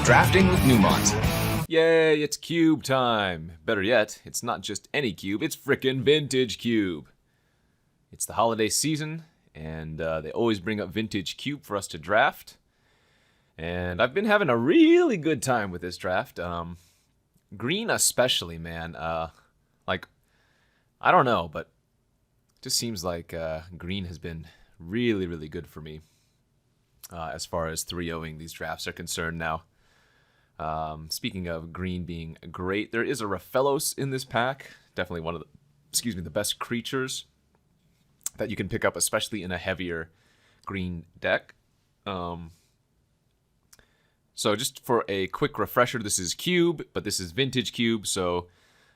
Drafting with Numot. Yay, it's cube time. Better yet, it's not just any cube, it's frickin' vintage cube. It's the holiday season, and they always bring up vintage cube for us to draft. And I've been having a really good time with this draft. Green especially, man. I don't know, but it just seems like green has been really, really good for me as far as 3-0ing these drafts are concerned now. Speaking of green being great, there is a Raphelos in this pack. Definitely one of the best creatures that you can pick up, especially in a heavier green deck. So just for a quick refresher, this is cube, but this is vintage cube. So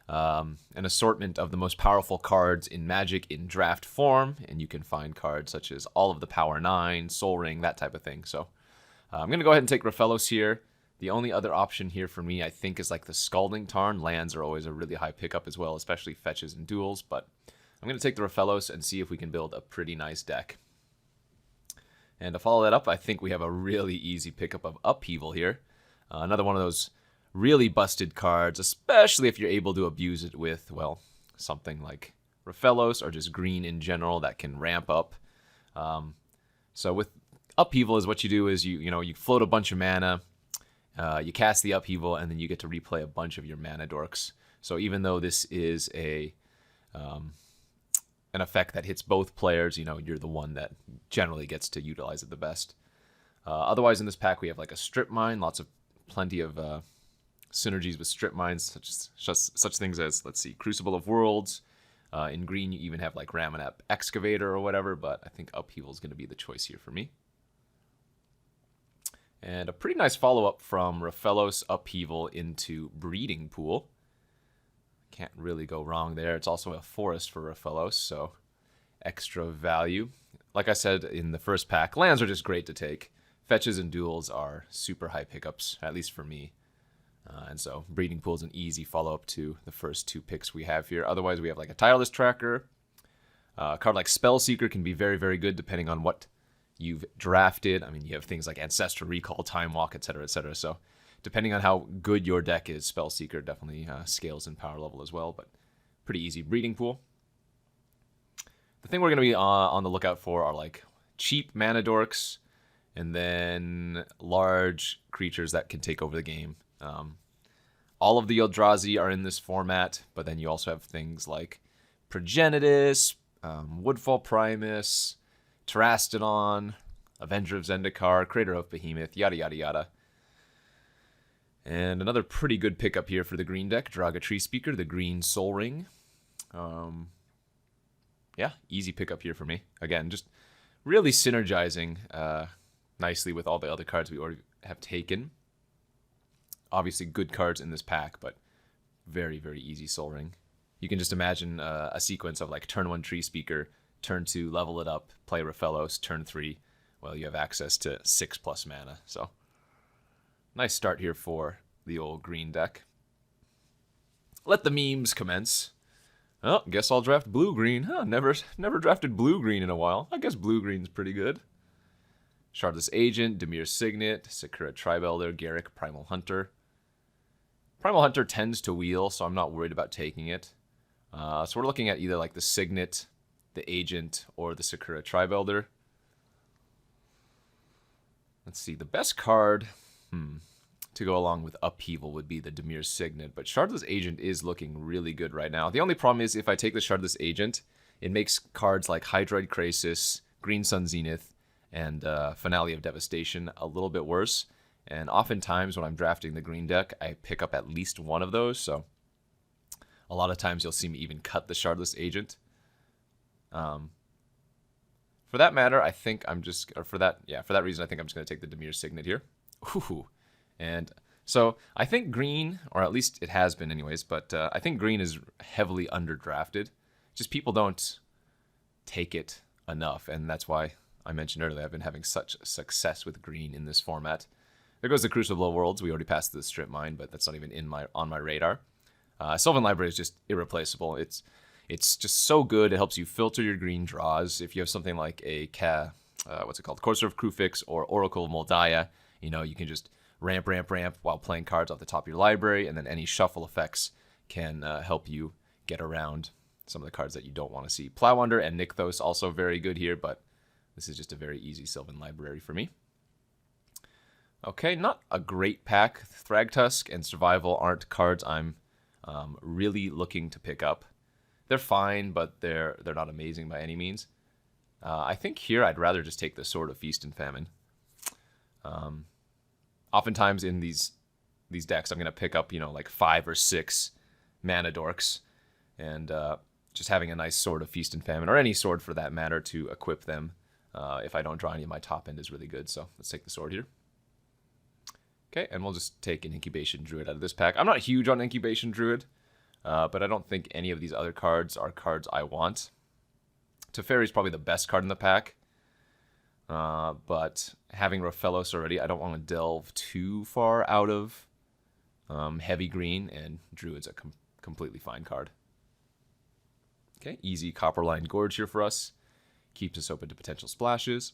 an assortment of the most powerful cards in Magic in draft form, and you can find cards such as all of the Power 9, Soul Ring, that type of thing. So I'm going to go ahead and take Raphelos here. The only other option here for me, I think, is like the Scalding Tarn. Lands are always a really high pickup as well, especially fetches and duels. But I'm going to take the Raphelos and see if we can build a pretty nice deck. And to follow that up, I think we have a really easy pickup of Upheaval here. Another one of those really busted cards, especially if you're able to abuse it with, well, something like Raphelos or just green in general that can ramp up. So with Upheaval is what you do is you float a bunch of mana. You cast the Upheaval, and then you get to replay a bunch of your mana dorks. So even though this is an effect that hits both players, you're the one that generally gets to utilize it the best. Otherwise, in this pack, we have like a Strip Mine, plenty of synergies with Strip Mines, such things as, let's see, Crucible of Worlds. In green, you even have like Ramanap Excavator or whatever, but I think Upheaval is going to be the choice here for me. And a pretty nice follow-up from Raphelos Upheaval into Breeding Pool. Can't really go wrong there. It's also a forest for Raphelos, so extra value. Like I said in the first pack, lands are just great to take. Fetches and duels are super high pickups, at least for me. And so Breeding Pool is an easy follow-up to the first two picks we have here. Otherwise, we have like a Tireless Tracker. A card like Spellseeker can be very, very good depending on what you've drafted. I mean, you have things like Ancestral Recall, Time Walk, etc., etc. So depending on how good your deck is, Spellseeker definitely scales in power level as well, but pretty easy. Breeding Pool. The thing we're going to be on the lookout for are like cheap mana dorks and then large creatures that can take over the game. All of the Eldrazi are in this format, but then you also have things like Progenitus, Woodfall Primus, Terastodon, Avenger of Zendikar, Creator of Behemoth, yada yada yada. And another pretty good pickup here for the green deck, Draga Tree Speaker, the green Soul Ring. Yeah, easy pickup here for me. Again, just really synergizing nicely with all the other cards we already have taken. Obviously good cards in this pack, but very, very easy Soul Ring. You can just imagine a sequence of like turn 1 Tree Speaker, turn 2 level it up, play Raphelos, turn 3, well, you have access to 6+ mana. So nice start here for the old green deck. Let the memes commence. Oh, guess I'll draft blue-green. Huh, never drafted blue-green in a while. I guess blue-green's pretty good. Shardless Agent, Dimir Signet, Sakura Tribe Elder, Garruk, Primal Hunter. Primal Hunter tends to wheel, so I'm not worried about taking it. So we're looking at either like the Signet, the Agent, or the Sakura Tribe Elder. Let's see, the best card to go along with Upheaval would be the Dimir Signet, but Shardless Agent is looking really good right now. The only problem is if I take the Shardless Agent, it makes cards like Hydroid Krasis, Green Sun Zenith, and Finale of Devastation a little bit worse. And oftentimes when I'm drafting the green deck, I pick up at least one of those, so a lot of times you'll see me even cut the Shardless Agent. For that matter, I think I'm just, or for that reason, I think I'm just going to take the Dimir Signet here. Ooh. And so I think green, or at least it has been anyways, but I think green is heavily underdrafted. Just people don't take it enough, and that's why I mentioned earlier I've been having such success with green in this format. There goes the Crucible of Worlds. We already passed the Strip Mine, but that's not even on my radar. Sylvan Library is just irreplaceable. It's just so good. It helps you filter your green draws. If you have something like a Courser of Kruphix or Oracle of Moldiah, you can just ramp, ramp, ramp while playing cards off the top of your library, and then any shuffle effects can help you get around some of the cards that you don't want to see. Plowunder and Nykthos also very good here, but this is just a very easy Sylvan library for me. Okay, not a great pack. Thragtusk and Survival aren't cards I'm really looking to pick up. They're fine, but they're not amazing by any means. I think here I'd rather just take the Sword of Feast and Famine. Oftentimes in these decks, I'm going to pick up, like 5 or 6 mana dorks, and just having a nice Sword of Feast and Famine, or any sword for that matter, to equip them if I don't draw any of my top end is really good. So let's take the sword here. Okay, and we'll just take an Incubation Druid out of this pack. I'm not huge on Incubation Druid, but I don't think any of these other cards are cards I want. Teferi is probably the best card in the pack, but having Rofellos already, I don't want to delve too far out of heavy green, and Druid's a completely fine card. Okay, easy Copperline Gorge here for us. Keeps us open to potential splashes.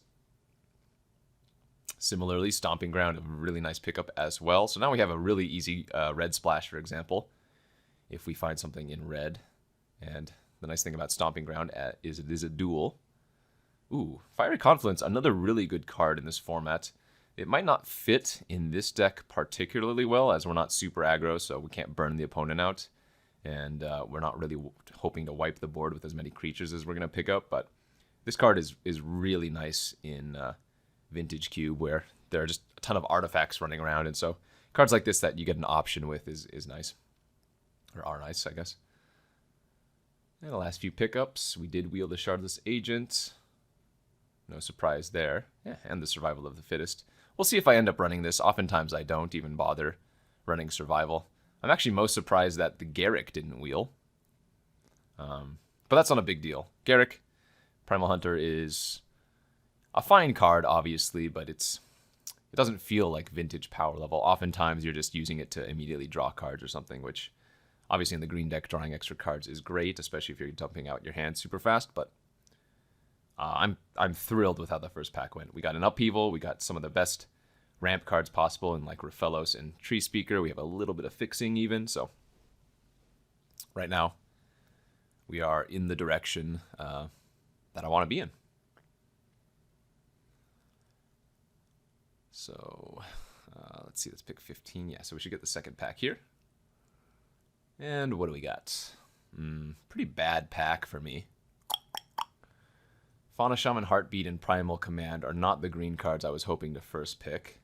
Similarly, Stomping Ground, a really nice pickup as well. So now we have a really easy red splash, for example, if we find something in red. And the nice thing about Stomping Ground is it is a dual. Ooh, Fiery Confluence, another really good card in this format. It might not fit in this deck particularly well, as we're not super aggro, so we can't burn the opponent out. And we're not really hoping to wipe the board with as many creatures as we're going to pick up. But this card is really nice in Vintage Cube, where there are just a ton of artifacts running around, and so cards like this that you get an option with is nice. Or are nice, I guess. And the last few pickups, we did wheel the Shardless Agent. No surprise there. Yeah, and the Survival of the Fittest. We'll see if I end up running this. Oftentimes I don't even bother running Survival. I'm actually most surprised that the Garruk didn't wheel. But that's not a big deal. Garruk, Primal Hunter, is a fine card, obviously, but it doesn't feel like vintage power level. Oftentimes you're just using it to immediately draw cards or something, which obviously in the green deck drawing extra cards is great, especially if you're dumping out your hand super fast, but I'm thrilled with how the first pack went. We got an Upheaval, we got some of the best ramp cards possible in like Rofellos and Tree Speaker. We have a little bit of fixing even, so right now we are in the direction that I want to be in. So let's see, let's pick 15. Yeah, so we should get the second pack here. And what do we got? Pretty bad pack for me. Fauna Shaman, Heartbeat, and Primal Command are not the green cards I was hoping to first pick.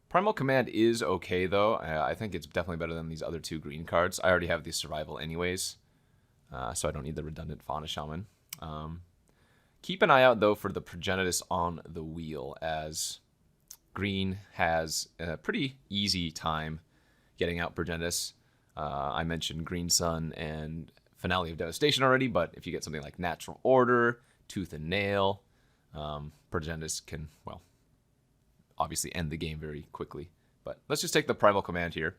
Primal Command is okay, though. I think it's definitely better than these other 2 green cards. I already have the Survival anyways, so I don't need the redundant Fauna Shaman. Keep an eye out, though, for the Progenitus on the wheel, as green has a pretty easy time getting out Progenitus. I mentioned Green Sun and Finale of Devastation already, but if you get something like Natural Order, Tooth and Nail, Progenitus can, well, obviously end the game very quickly. But let's just take the Primal Command here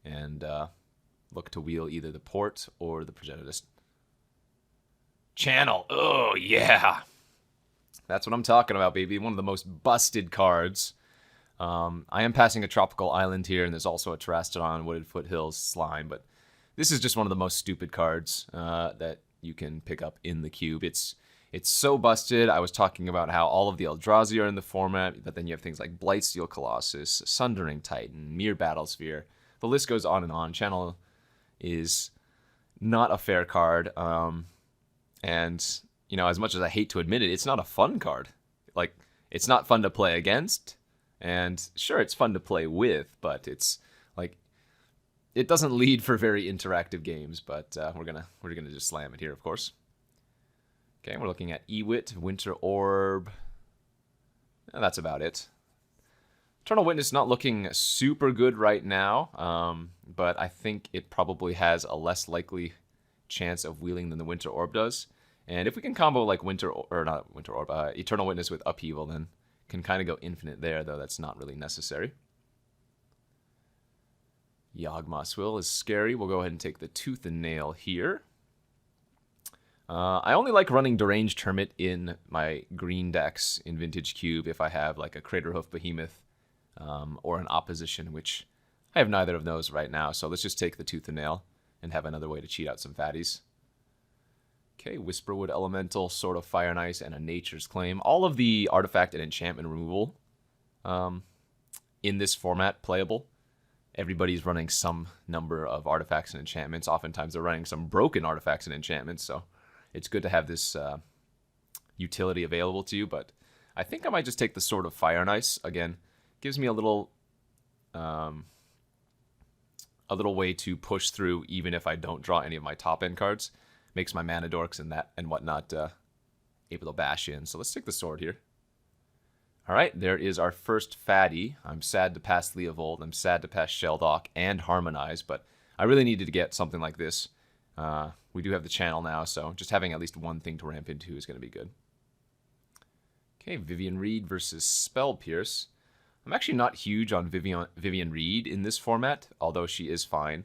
and look to wheel either the Port or the Progenitus. Channel. Oh, yeah. That's what I'm talking about, baby. One of the most busted cards. I am passing a Tropical Island here, and there's also a Terastodon, Wooded Foothills, Slime, but this is just one of the most stupid cards that you can pick up in the cube. It's so busted. I was talking about how all of the Eldrazi are in the format, but then you have things like Blightsteel Colossus, Sundering Titan, Mere Battlesphere. The list goes on and on. Channel is not a fair card, and as much as I hate to admit it, it's not a fun card. Like, it's not fun to play against, and sure, it's fun to play with, but it's like it doesn't lead for very interactive games. But we're gonna just slam it here, of course. Okay, we're looking at Ewit, Winter Orb. And that's about it. Eternal Witness not looking super good right now, but I think it probably has a less likely chance of wheeling than the Winter Orb does. And if we can combo like Eternal Witness with Upheaval, then can kind of go infinite there, though that's not really necessary. Yawgmoth's Will is scary. We'll go ahead and take the Tooth and Nail here. I only like running Deranged Hermit in my green decks in Vintage Cube if I have like a Craterhoof Behemoth or an opposition, which I have neither of those right now. So let's just take the Tooth and Nail and have another way to cheat out some fatties. Okay, Whisperwood Elemental, Sword of Fire and Ice, and a Nature's Claim. All of the artifact and enchantment removal in this format playable. Everybody's running some number of artifacts and enchantments. Oftentimes they're running some broken artifacts and enchantments, so it's good to have this utility available to you. But I think I might just take the Sword of Fire and Ice. Again, gives me a little way to push through even if I don't draw any of my top end cards. Makes my mana dorks and whatnot able to bash in. So let's take the sword here. All right, there is our first fatty. I'm sad to pass Leovold. I'm sad to pass Sheldock and Harmonize, but I really needed to get something like this. We do have the channel now, so just having at least one thing to ramp into is going to be good. Okay, Vivian Reed versus Spell Pierce. I'm actually not huge on Vivian Reed in this format, although she is fine.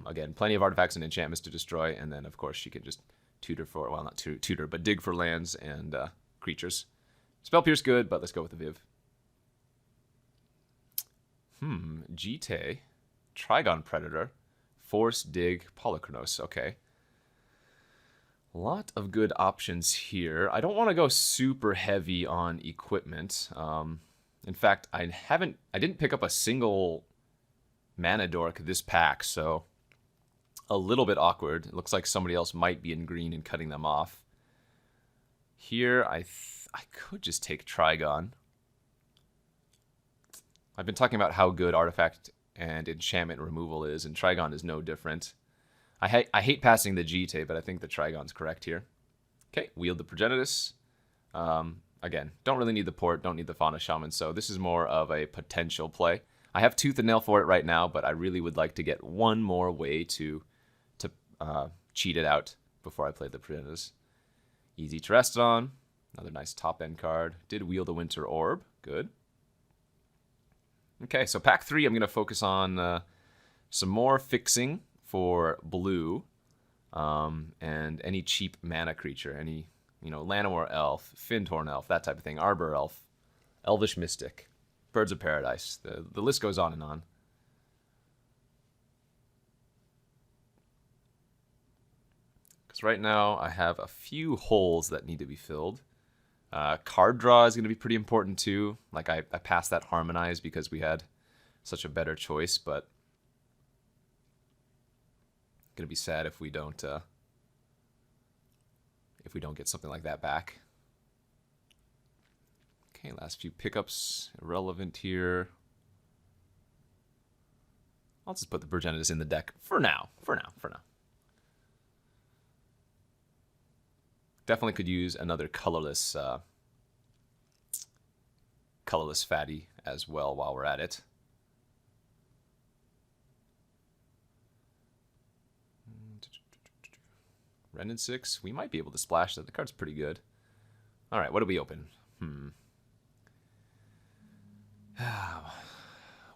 Again, plenty of artifacts and enchantments to destroy, and then, of course, she can just tutor for, well, not tutor, but dig for lands and creatures. Spell Pierce good, but let's go with the Viv. Jite, Trigon Predator, Force, Dig, Polychronos. Okay. A lot of good options here. I don't want to go super heavy on equipment. In fact, I didn't pick up a single mana dork this pack, so a little bit awkward. It looks like somebody else might be in green and cutting them off. Here, I could just take Trigon. I've been talking about how good artifact and enchantment removal is, and Trigon is no different. I hate passing the Jite, but I think the Trigon's correct here. Okay, wield the Progenitus. Again, don't really need the port, don't need the Fauna Shaman, so this is more of a potential play. I have Tooth and Nail for it right now, but I really would like to get one more way to cheat it out before I play the Progenitus. Easy to rest on. Another nice top-end card. Did wield a Winter Orb. Good. Okay, so pack 3, I'm going to focus on some more fixing for blue and any cheap mana creature. Any, Llanowar Elf, Fyndhorn Elf, that type of thing. Arbor Elf, Elvish Mystic, Birds of Paradise. The list goes on and on. Because right now I have a few holes that need to be filled. Card draw is going to be pretty important too. Like I passed that Harmonize because we had such a better choice, but going to be sad if we don't get something like that back. Okay, last few pickups irrelevant here. I'll just put the Progenitus in the deck for now. Definitely could use another colorless fatty as well while we're at it. Renin 6, we might be able to splash that. The card's pretty good. All right, what do we open?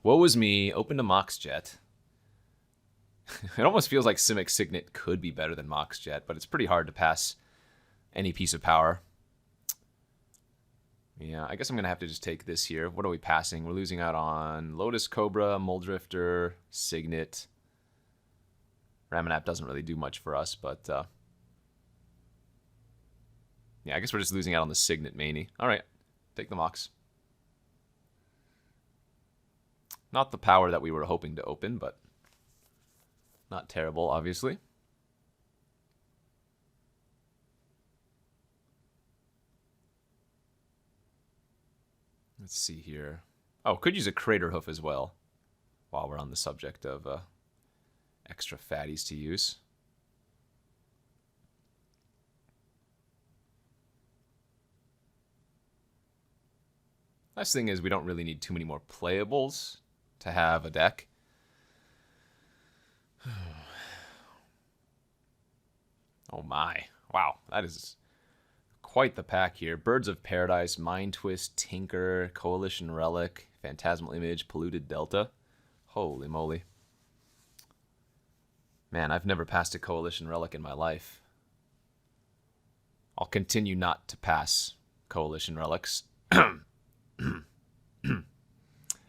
Woe was me. Opened a Moxjet. It almost feels like Simic Signet could be better than Moxjet, but it's pretty hard to pass any piece of power. Yeah, I guess I'm going to have to just take this here. What are we passing? We're losing out on Lotus Cobra, Muldrifter, Signet. Ramanap doesn't really do much for us, but yeah, I guess we're just losing out on the Signet Mani. All right, take the Mox. Not the power that we were hoping to open, but not terrible, obviously. Let's see here. Oh, could use a Crater Hoof as well, while we're on the subject of extra fatties to use. Nice thing is we don't really need too many more playables to have a deck. Oh my. Wow, that is quite the pack here. Birds of Paradise, Mind Twist, Tinker, Coalition Relic, Phantasmal Image, Polluted Delta. Holy moly. Man, I've never passed a Coalition Relic in my life. I'll continue not to pass Coalition Relics.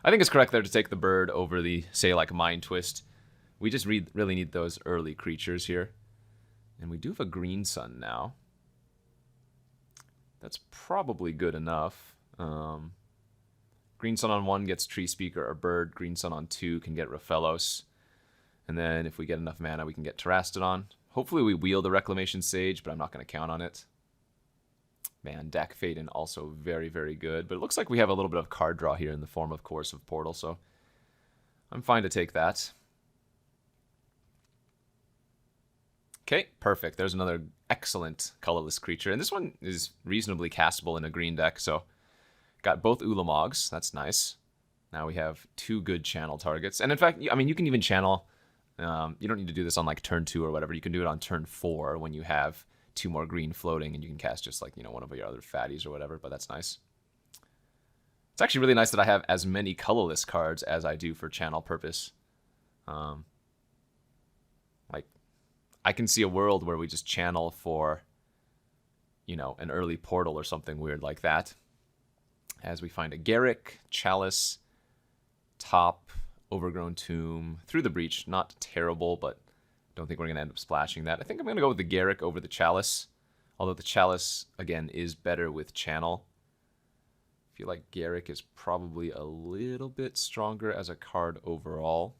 I think it's correct there to take the bird over the, say, like Mind Twist. We just really need those early creatures here. And we do have a green sun now. That's probably good enough. Green sun on 1 gets Tree Speaker or Bird. Green sun on 2 can get Raphelos. And then if we get enough mana, we can get Terastodon. Hopefully we wheel the Reclamation Sage, but I'm not going to count on it. Man, Dak Faden also very, very good. But it looks like we have a little bit of card draw here in the form of Course of Portal, so I'm fine to take that. Okay, perfect. There's another excellent colorless creature. And this one is reasonably castable in a green deck, so got both Ulamogs. That's nice. Now we have 2 good channel targets. And in fact, I mean, you can even channel. You don't need to do this on like turn 2 or whatever. You can do it on turn 4 when you have 2 more green floating, and you can cast just like, one of your other fatties or whatever, but that's nice. It's actually really nice that I have as many colorless cards as I do for channel purpose. Like, I can see a world where we just channel for, an early portal or something weird like that. As we find a Garruk, Chalice, Top, Overgrown Tomb, Through the Breach. Not terrible, but don't think we're going to end up splashing that. I think I'm going to go with the Garruk over the Chalice. Although the Chalice, again, is better with channel. I feel like Garruk is probably a little bit stronger as a card overall.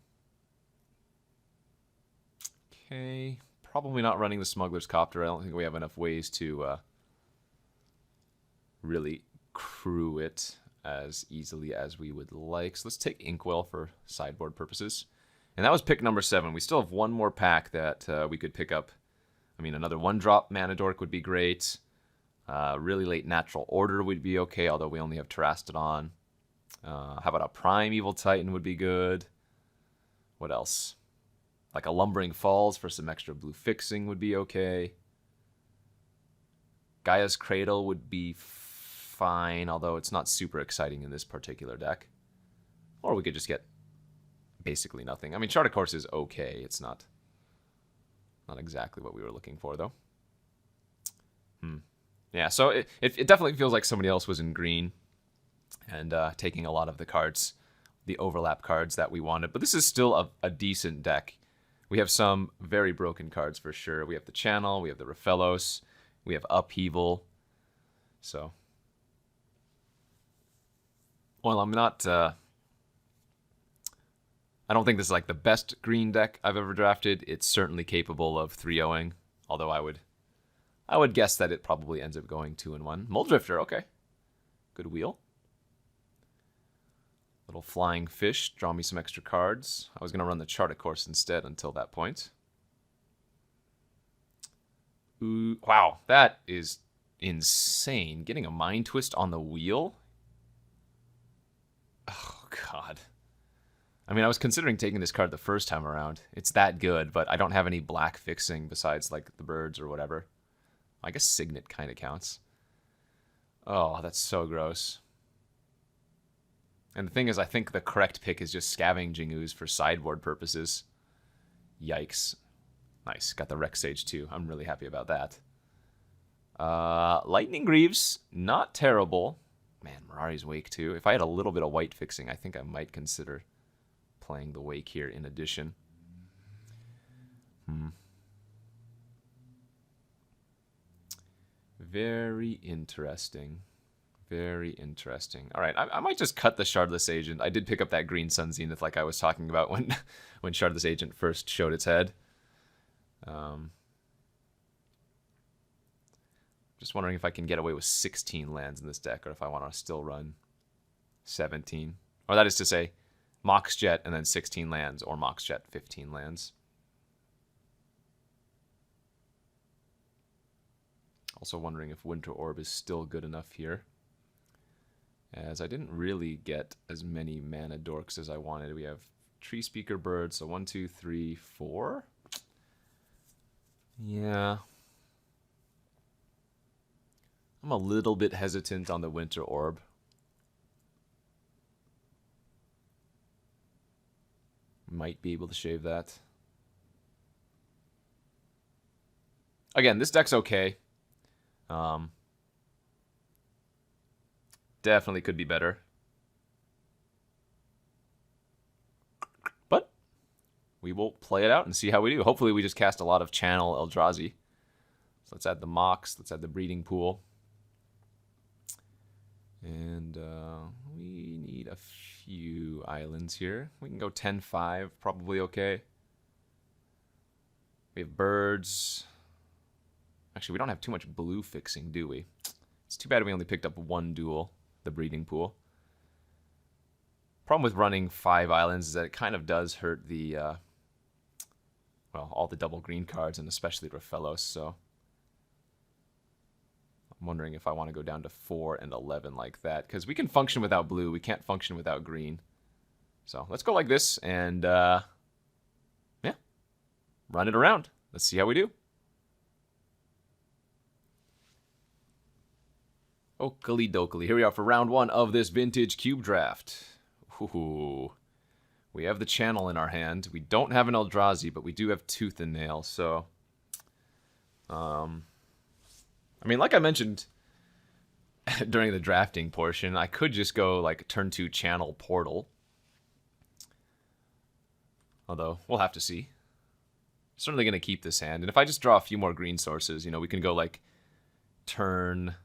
Okay, probably not running the Smuggler's Copter. I don't think we have enough ways to really crew it as easily as we would like. So let's take Inkwell for sideboard purposes. And that was pick number 7. We still have one more pack that we could pick up. I mean, another 1-drop Mana Dork would be great. Really late Natural Order would be okay, although we only have Terastodon. How about a Prime Evil Titan would be good. What else? Like a Lumbering Falls for some extra blue fixing would be okay. Gaia's Cradle would be fine, although it's not super exciting in this particular deck. Or we could just get basically nothing. I mean, Chart a Course is okay. It's not exactly what we were looking for, though. Yeah, so it definitely feels like somebody else was in green and taking a lot of the cards, the overlap cards that we wanted. But this is still a decent deck. We have some very broken cards for sure. We have the Channel, we have the Raphelos, we have Upheaval. So, well, I'm not... I don't think this is like the best green deck I've ever drafted. It's certainly capable of 3-0ing, although I would guess that it probably ends up going 2-1. Muldrifter, okay. Good wheel. Little Flying Fish, draw me some extra cards. I was going to run the Chart a Course instead until that point. Ooh, wow, that is insane. Getting a Mind Twist on the wheel? Oh, God. I mean, I was considering taking this card the first time around. It's that good, but I don't have any black fixing besides, like, the birds or whatever. I guess Signet kind of counts. Oh, that's so gross. And the thing is, I think the correct pick is just Scavenging Ooze for sideboard purposes. Yikes. Nice. Got the Rex Sage, too. I'm really happy about that. Lightning Greaves, not terrible. Man, Mirari's Wake, too. If I had a little bit of white fixing, I think I might consider playing the Wake here in addition. Very interesting. Very interesting. All right, I might just cut the Shardless Agent. I did pick up that Green Sun Zenith like I was talking about when Shardless Agent first showed its head. Just wondering if I can get away with 16 lands in this deck, or if I want to still run 17. Or that is to say, Mox Jet and then 16 lands, or Mox Jet 15 lands. Also wondering if Winter Orb is still good enough here, as I didn't really get as many mana dorks as I wanted. We have Tree Speaker Bird, so 1, 2, 3, 4. Yeah. I'm a little bit hesitant on the Winter Orb. Might be able to shave that. Again, this deck's okay. Definitely could be better. we will play it out and see how we do. Hopefully we just cast a lot of Channel Eldrazi. So let's add the Mox. Let's add the Breeding Pool. And we need a few islands here. We can go 10-5, probably okay. We have birds. Actually, we don't have too much blue fixing, do we? It's too bad we only picked up one duel, the Breeding Pool. Problem with running 5 islands is that it kind of does hurt the, well, all the double green cards, and especially Rafellos, so I'm wondering if I want to go down to 4 and 11 like that, because we can function without blue, we can't function without green. So let's go like this, and, yeah, run it around. Let's see how we do. Oakley dokley. Here we are for round 1 of this vintage cube draft. Ooh. We have the Channel in our hand. We don't have an Eldrazi, but we do have Tooth and Nail, so... I mean, like I mentioned during the drafting portion, I could just go, like, turn 2 Channel Portal. Although, we'll have to see. Certainly going to keep this hand. And if I just draw a few more green sources, you know, we can go, like, turn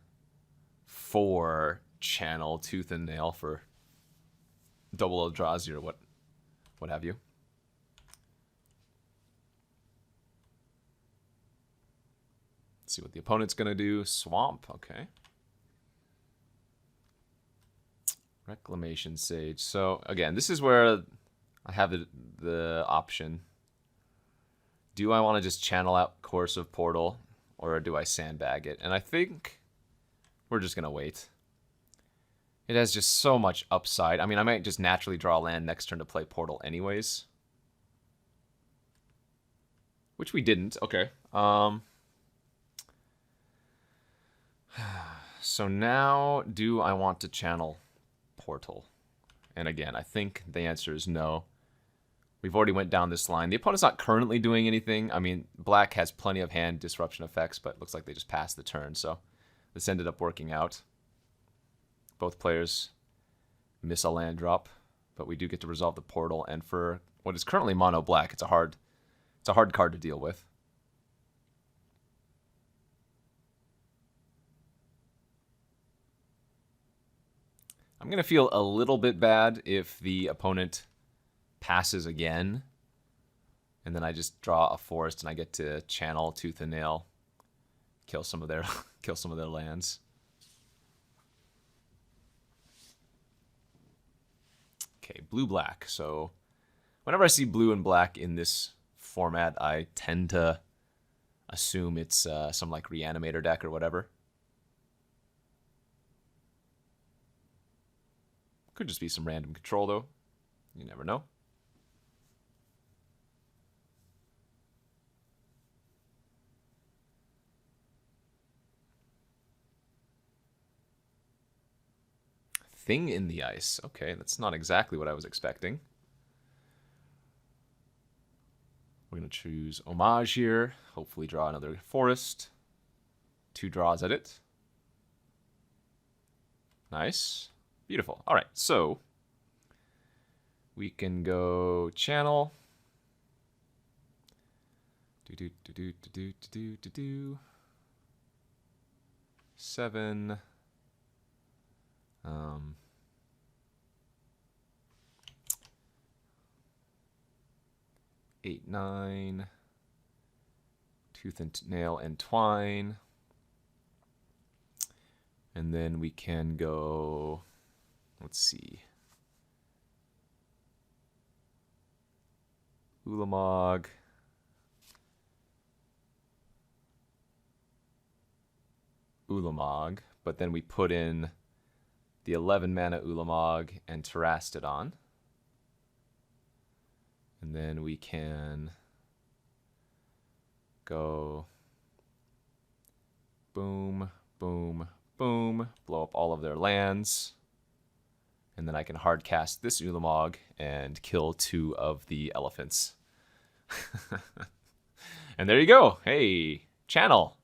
4 Channel Tooth and Nail for double Eldrazi or what have you. Let's see what the opponent's going to do. Swamp, okay. Reclamation Sage. So, again, this is where I have the option. Do I want to just channel out Course of Portal, or do I sandbag it? And I think we're just going to wait. It has just so much upside. I mean, I might just naturally draw a land next turn to play Portal anyways. Which we didn't. Okay. So now, do I want to channel Portal? And again, I think the answer is no. We've already went down this line. The opponent's not currently doing anything. I mean, black has plenty of hand disruption effects, but it looks like they just passed the turn. So this ended up working out. Both players miss a land drop, but we do get to resolve the Portal. And for what is currently mono black, it's a hard card to deal with. I'm gonna feel a little bit bad if the opponent passes again, and then I just draw a forest and I get to channel Tooth and Nail, kill some of their lands. Okay, blue-black. So whenever I see blue and black in this format, I tend to assume it's some like Reanimator deck or whatever. Could just be some random control, though. You never know. Thing in the Ice. Okay, that's not exactly what I was expecting. We're going to choose Homage here. Hopefully draw another forest. 2 draws at it. Nice. Beautiful. All right, so we can go channel. 7. 8, 9. Tooth and Nail Entwine. And then we can go, let's see, Ulamog. Ulamog, but then we put in the 11 mana Ulamog and Terastodon. And then we can go boom, boom, boom, blow up all of their lands. And then I can hard cast this Ulamog and kill 2 of the elephants. And there you go. Hey, channel.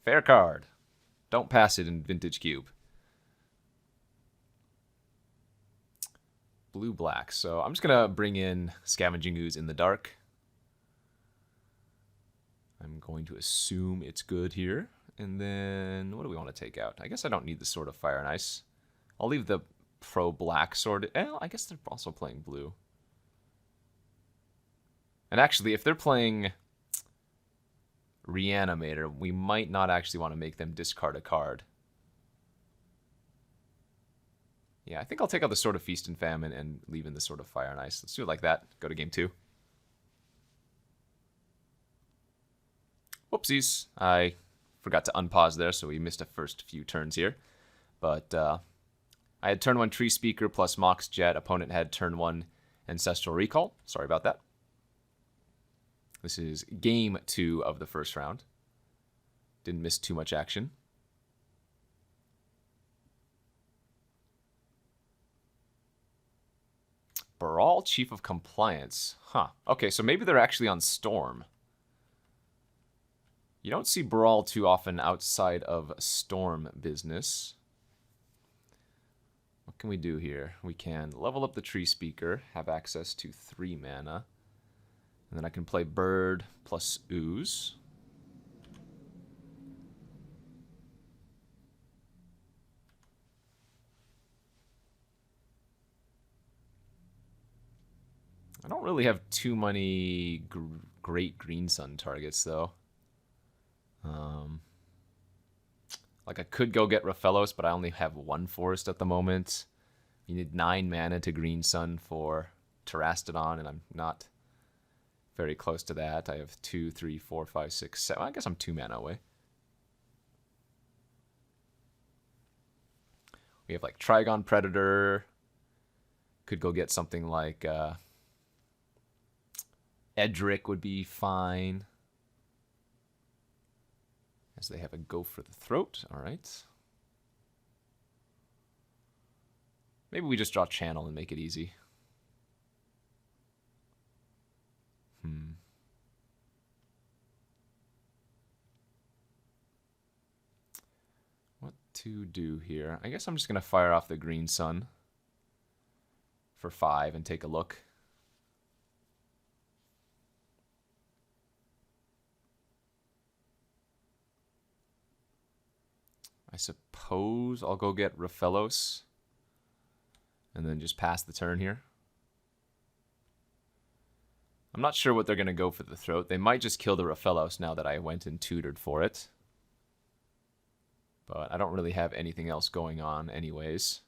Fair card. Don't pass it in Vintage Cube. Blue-black. So I'm just going to bring in Scavenging Ooze in the dark. I'm going to assume it's good here. And then, what do we want to take out? I guess I don't need the Sword of Fire and Ice. I'll leave the pro-black sword. I guess they're also playing blue. And actually, if they're playing Reanimator, we might not actually want to make them discard a card. Yeah, I think I'll take out the Sword of Feast and Famine and leave in the Sword of Fire and Ice. Let's do it like that. Go to game 2. Whoopsies. I forgot to unpause there, so we missed a first few turns here. But I had turn 1 Tree Speaker plus Mox Jet. Opponent had turn 1 Ancestral Recall. Sorry about that. This is game 2 of the first round. Didn't miss too much action. Baral, Chief of Compliance. Huh. Okay, so maybe they're actually on Storm. You don't see Baral too often outside of Storm business. What can we do here? We can level up the Tree Speaker, have access to 3 mana. And then I can play Bird plus Ooze. I don't really have too many great Green Sun targets, though. Like, I could go get Raphellos, but I only have 1 forest at the moment. You need 9 mana to Green Sun for Terastodon, and I'm not very close to that. I have 2, 3, 4, 5, 6, 7. I guess I'm 2 mana away. We have, like, Trigon Predator. Could go get something like Edric would be fine. As they have a Go for the Throat. All right. Maybe we just draw Channel and make it easy. What to do here? I guess I'm just going to fire off the Green Sun for 5 and take a look. I suppose I'll go get Raphellos and then just pass the turn here. I'm not sure what they're going to go for the Throat. They might just kill the Raphellos now that I went and tutored for it. But I don't really have anything else going on anyways.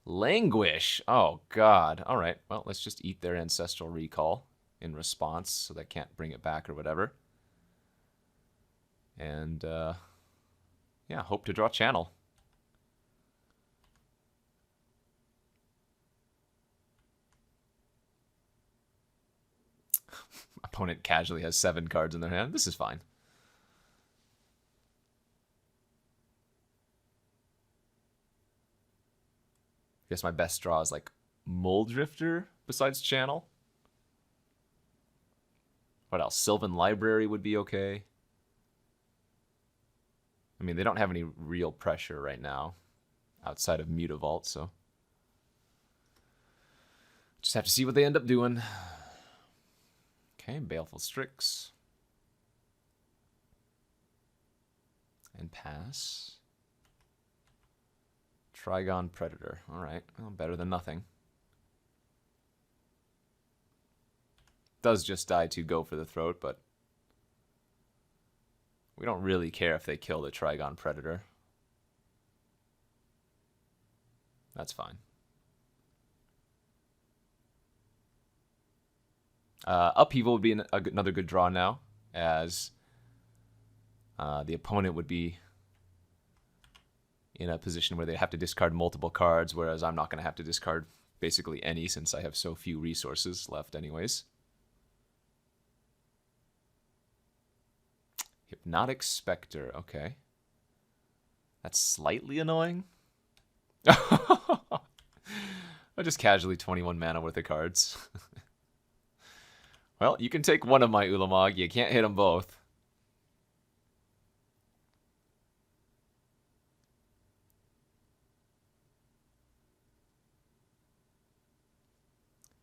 Languish. Oh, God. All right. Well, let's just eat their Ancestral Recall in response, so they can't bring it back or whatever. And, yeah, hope to draw Channel. Opponent casually has 7 cards in their hand. This is fine. I guess my best draw is like Muldrifter besides Channel. What else? Sylvan Library would be okay. I mean, they don't have any real pressure right now outside of Mutavault, so just have to see what they end up doing. Okay, Baleful Strix. And pass. Trigon Predator. All right, well, better than nothing. Does just die to Go for the Throat, but we don't really care if they kill the Trigon Predator. That's fine. Upheaval would be another good draw now, as the opponent would be in a position where they have to discard multiple cards, whereas I'm not going to have to discard basically any since I have so few resources left anyways. Hypnotic Spectre, okay. That's slightly annoying. I just casually 21 mana worth of cards. Well, you can take one of my Ulamog. You can't hit them both.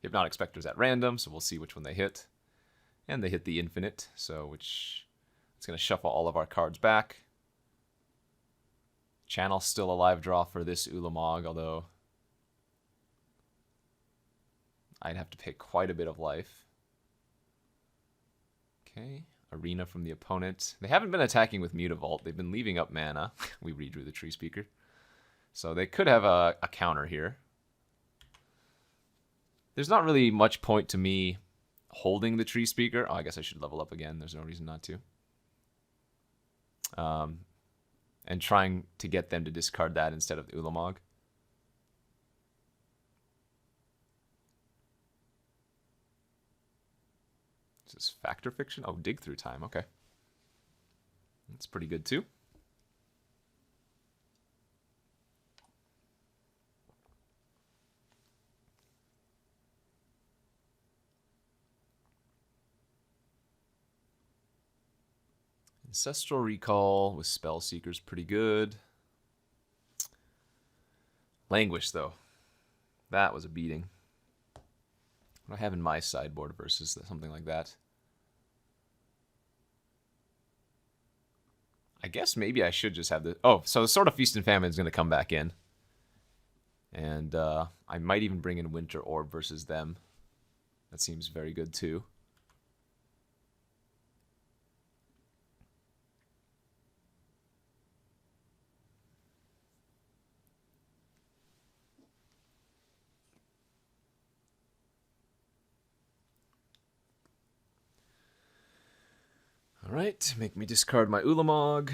Hypnotic Spectre's at random, so we'll see which one they hit. And they hit the infinite, so it's going to shuffle all of our cards back. Channel still a live draw for this Ulamog, although I'd have to pay quite a bit of life. Okay, Arena from the opponent. They haven't been attacking with Mutavault. They've been leaving up mana. We redrew the Tree Speaker. So they could have a counter here. There's not really much point to me holding the Tree Speaker. Oh, I guess I should level up again. There's no reason not to. And trying to get them to discard that instead of the Ulamog. Is this Fact or Fiction? Oh, Dig Through Time. Okay. That's pretty good too. Ancestral Recall with Spellseeker's pretty good. Languish, though. That was a beating. What do I have in my sideboard versus something like that? I guess maybe I should just have the... Oh, so the Sword of Feast and Famine is going to come back in. And I might even bring in Winter Orb versus them. That seems very good, too. Alright, make me discard my Ulamog.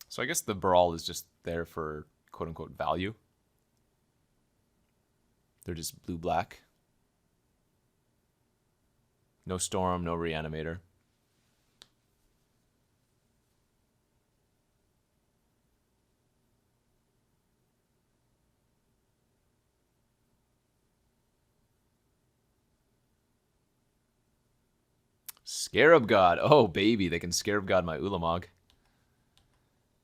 So I guess the Brawl is just there for quote-unquote value. They're just blue-black. No Storm, no Reanimator. Scarab God. Oh, baby. They can Scarab God my Ulamog.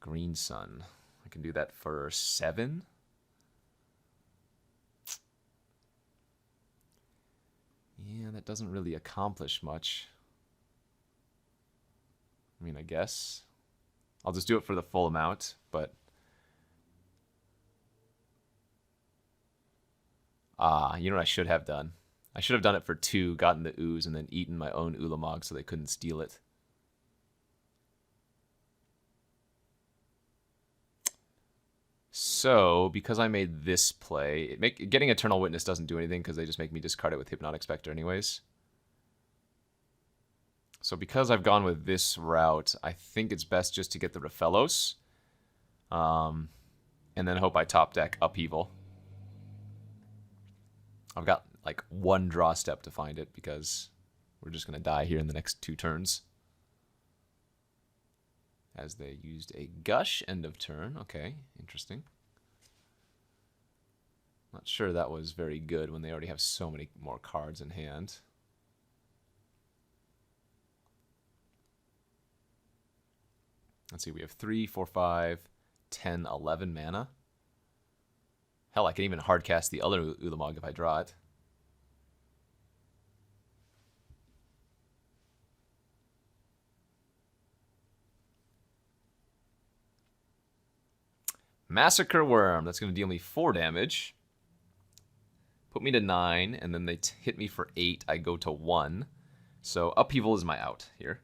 Green Sun. I can do that for 7. Yeah, that doesn't really accomplish much. I mean, I guess. I'll just do it for the full amount, but... you know what I should have done? I should have done it for 2, gotten the ooze, and then eaten my own Ulamog so they couldn't steal it. So, because I made this play, getting Eternal Witness doesn't do anything because they just make me discard it with Hypnotic Spectre anyways. So because I've gone with this route, I think it's best just to get the Raphellos. And then hope I top deck Upheaval. I've got like 1 draw step to find it because we're just going to die here in the next 2 turns. As they used a Gush end of turn. Okay, interesting. Not sure that was very good when they already have so many more cards in hand. Let's see, we have 3, 4, 5, 10, 11 mana. Hell, I can even hardcast the other Ulamog if I draw it. Massacre Worm. That's going to deal me 4 damage. Put me to 9, and then they hit me for 8. I go to 1. So Upheaval is my out here.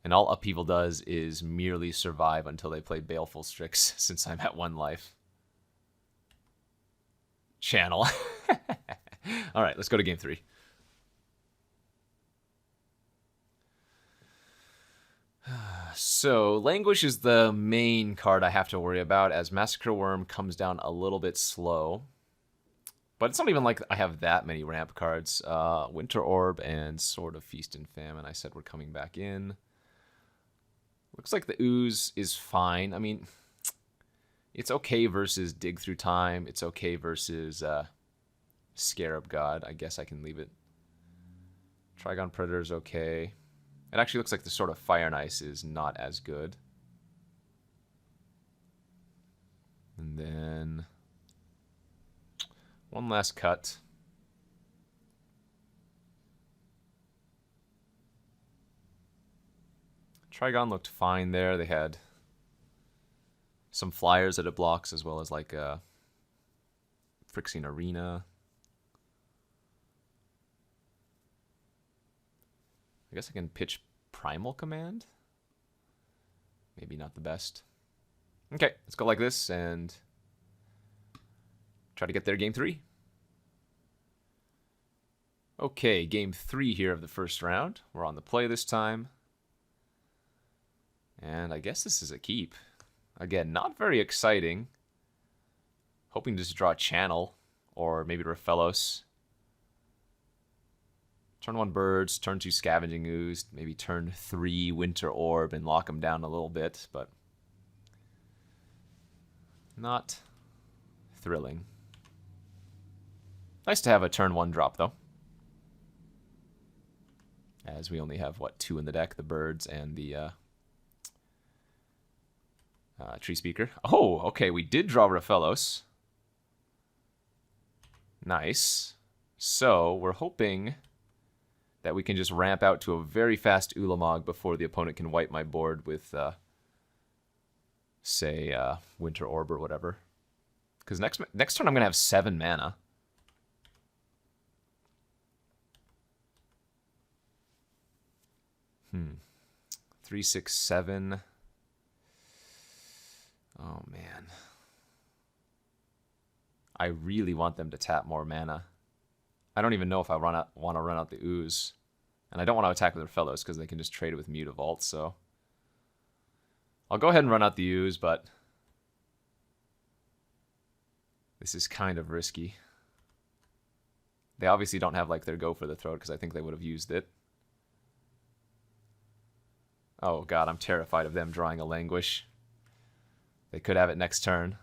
And all Upheaval does is merely survive until they play Baleful Strix, since I'm at 1 life. Channel. All right, let's go to game 3. So, Languish is the main card I have to worry about, as Massacre Worm comes down a little bit slow. But it's not even like I have that many ramp cards. Winter Orb and Sword of Feast and Famine, I said we're coming back in. Looks like the ooze is fine. I mean, it's okay versus Dig Through Time. It's okay versus Scarab God. I guess I can leave it Trigon Predator's okay. It actually looks like the Sword of Fire and Ice is not as good. And then one last cut. Trigon looked fine there. They had some flyers that it blocks, as well as like a Phyrexian Arena. I guess I can pitch Primal Command. Maybe not the best. Okay, let's go like this and try to get there game 3. Okay, game 3 here of the first round. We're on the play this time. And I guess this is a keep. Again, not very exciting. Hoping to just draw a Channel or maybe Raphelos. Turn 1 Birds, turn 2 Scavenging Ooze, maybe turn 3 Winter Orb and lock them down a little bit, but not thrilling. Nice to have a turn 1 drop, though. As we only have, what, 2 in the deck, the Birds and the Tree Speaker. Oh, okay, we did draw Raphelos. Nice. So, we're hoping that we can just ramp out to a very fast Ulamog before the opponent can wipe my board with, say, Winter Orb or whatever. Because next turn I'm going to have 7 mana. 3, 6, 7. Oh, man. I really want them to tap more mana. I don't even know if I want to run out the Ooze. And I don't want to attack with their fellows because they can just trade it with Mutavault, so I'll go ahead and run out the Ooze, but this is kind of risky. They obviously don't have like their Go for the Throat because I think they would have used it. Oh god, I'm terrified of them drawing a Languish. They could have it next turn.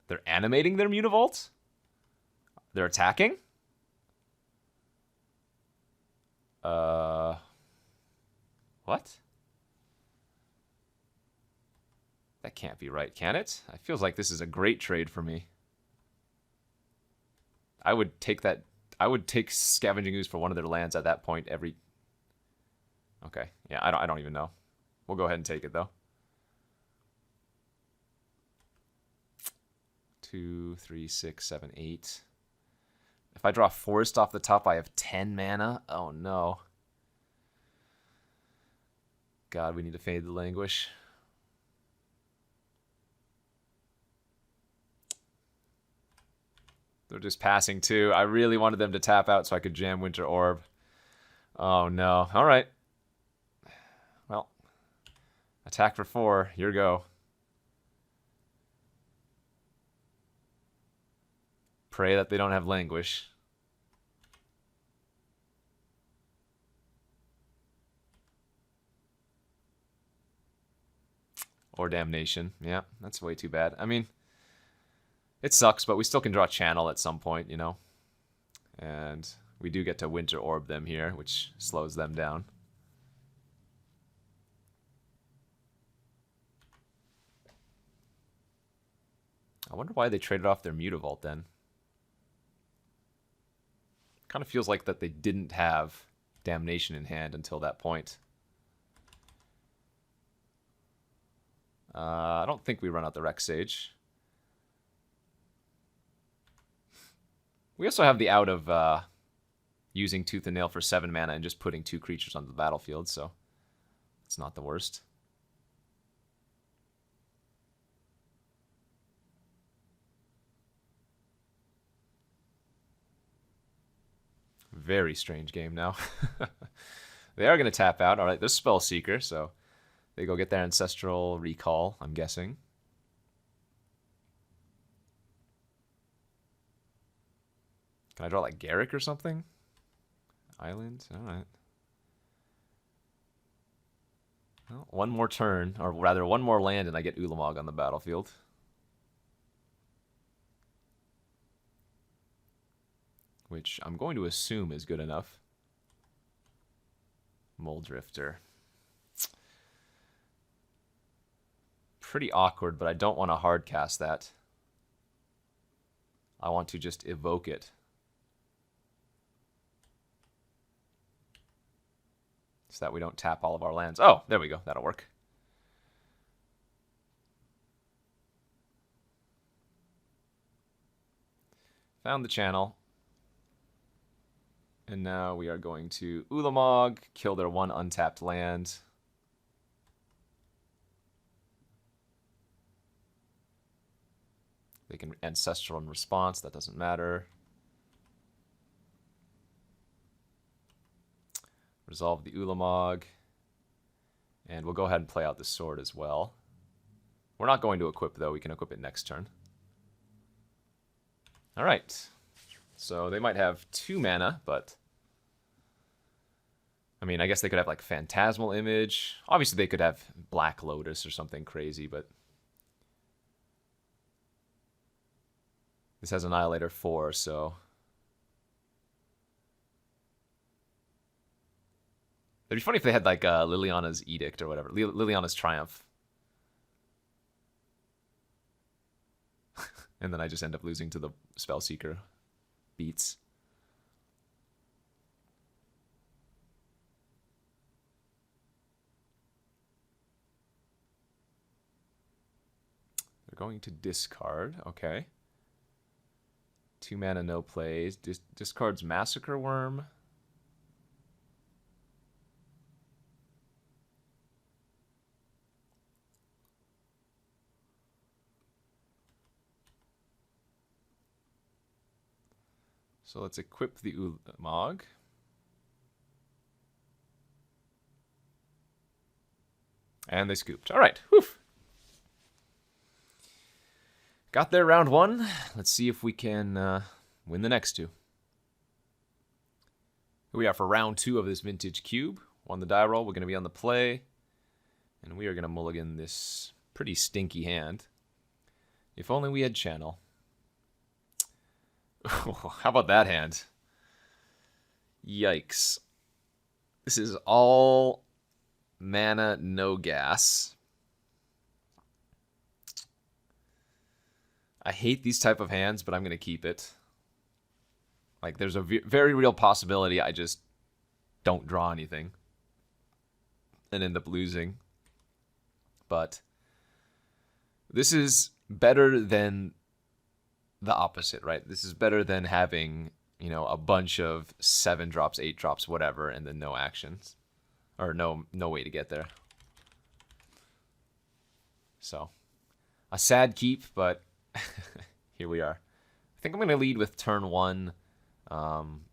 They're animating their Mutavault? They're attacking? What? That can't be right, can it? It feels like this is a great trade for me. I would take that. I would take Scavenging Ooze for one of their lands at that point every... Okay, yeah, I don't even know. We'll go ahead and take it, though. 2, 3, 6, 7, 8. If I draw Forest off the top, I have 10 mana. Oh, no. God, we need to fade the Languish. They're just passing, too. I really wanted them to tap out so I could jam Winter Orb. Oh, no. All right. Well, attack for 4. Your go. Pray that they don't have Languish. Or Damnation. Yeah, that's way too bad. I mean, it sucks, but we still can draw Channel at some point, you know? And we do get to Winter Orb them here, which slows them down. I wonder why they traded off their Mutavault then. Kind of feels like that they didn't have Damnation in hand until that point. I don't think we run out the Rex Sage. We also have the out of using Tooth and Nail for 7 mana and just putting 2 creatures on the battlefield, so it's not the worst. Very strange game now. They are going to tap out. All right, there's Spell Seeker, so they go get their Ancestral Recall, I'm guessing. Can I draw like Garruk or something? Island? All right. Well, one more turn, or rather one more land, and I get Ulamog on the battlefield. which I'm going to assume is good enough. Mole Drifter. Pretty awkward, but I don't want to hard cast that. I want to just evoke it. So that we don't tap all of our lands. Oh, there we go. That'll work. Found the channel. And now we are going to Ulamog, kill their one untapped land. They can Ancestral in response, that doesn't matter. Resolve the Ulamog. And we'll go ahead and play out the sword as well. We're not going to equip, though. We can equip it next turn. Alright. So they might have 2 mana, but... I mean, I guess they could have, like, Phantasmal Image. Obviously, they could have Black Lotus or something crazy, but... This has Annihilator 4, so... It'd be funny if they had, like, Liliana's Edict or whatever. Liliana's Triumph. And then I just end up losing to the Spellseeker beats. They're going to discard. Okay. 2 mana, no plays. Discards Massacre Worm. So let's equip the Ulamog. And they scooped. All right. Whew. Got there round 1. Let's see if we can win the next 2. Here we are for round 2 of this Vintage Cube. On the die roll, we're going to be on the play. And we are going to mulligan this pretty stinky hand. If only we had Channel. How about that hand? Yikes. This is all mana, no gas. I hate these type of hands, but I'm going to keep it. Like, there's a very real possibility I just don't draw anything and end up losing. But this is better than the opposite, right? This is better than having, you know, a bunch of 7 drops, 8 drops, whatever, and then no actions. Or no way to get there. So, a sad keep, but here we are. I think I'm going to lead with turn 1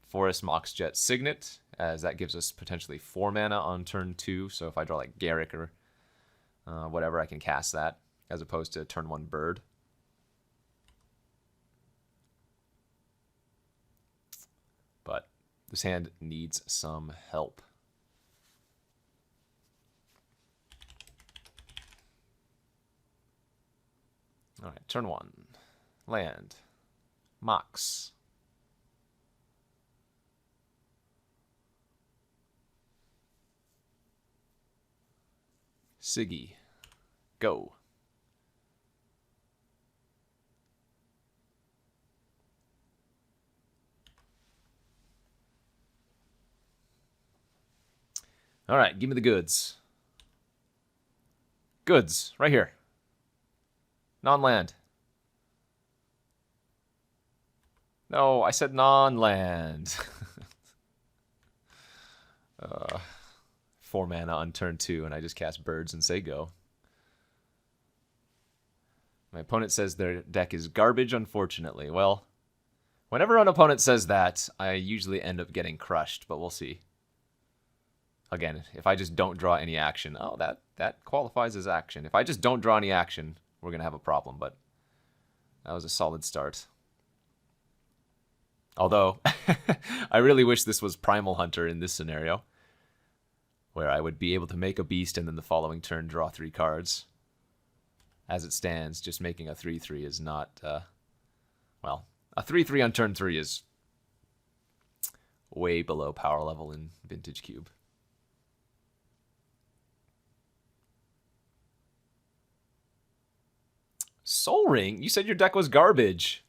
Forest Moxjet Signet, as that gives us potentially 4 mana on turn 2. So if I draw like Garrick or whatever, I can cast that, as opposed to turn 1 Bird. But this hand needs some help. All right, turn 1. Land. Mox. Siggy. Go. All right, give me the goods. Goods, right here. Non-land. No, I said non-land. 4 mana on turn 2, and I just cast birds and say go. My opponent says their deck is garbage, unfortunately. Well, whenever an opponent says that, I usually end up getting crushed, but we'll see. Again, if I just don't draw any action, oh, that qualifies as action. If I just don't draw any action, we're going to have a problem, but that was a solid start. Although, I really wish this was Primal Hunter in this scenario, where I would be able to make a beast and then the following turn draw 3 cards. As it stands, just making a 3/3 is not, well, a 3/3 on turn 3 is way below power level in Vintage Cube. Soul Ring? You said your deck was garbage.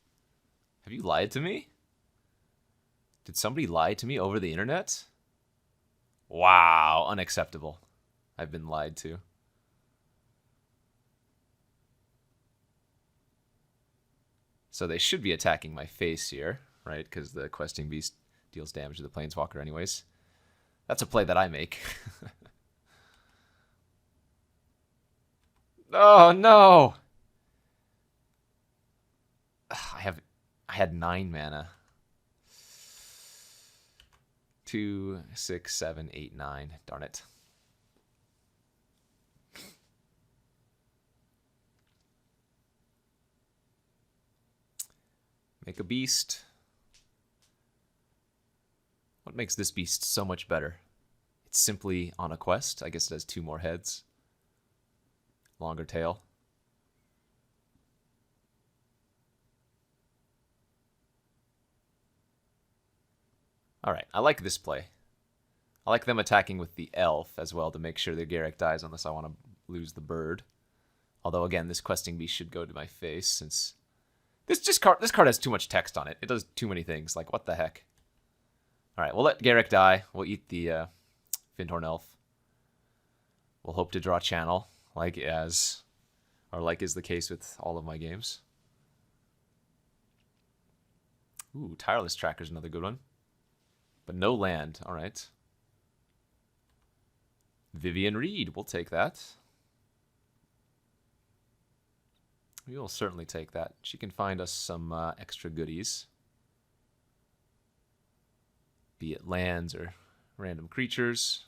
Have you lied to me? Did somebody lie to me over the internet? Wow, unacceptable. I've been lied to. So they should be attacking my face here, right? Because the Questing Beast deals damage to the Planeswalker anyways. That's a play that I make. Oh, no! I had 9 mana. 2, 6, 7, 8, 9. Darn it. Make a beast. What makes this beast so much better? It's simply on a quest. I guess it has 2 more heads. Longer tail. Alright, I like this play. I like them attacking with the elf as well to make sure that Garrick dies unless I want to lose the bird. Although, again, this Questing Beast should go to my face since... This card has too much text on it. It does too many things. Like, what the heck? Alright, we'll let Garrick die. We'll eat the Fyndhorn Elf. We'll hope to draw channel, like is the case with all of my games. Ooh, Tireless Tracker's another good one. But no land. Alright. Vivian Reed, we'll take that. We will certainly take that. She can find us some extra goodies. Be it lands or random creatures.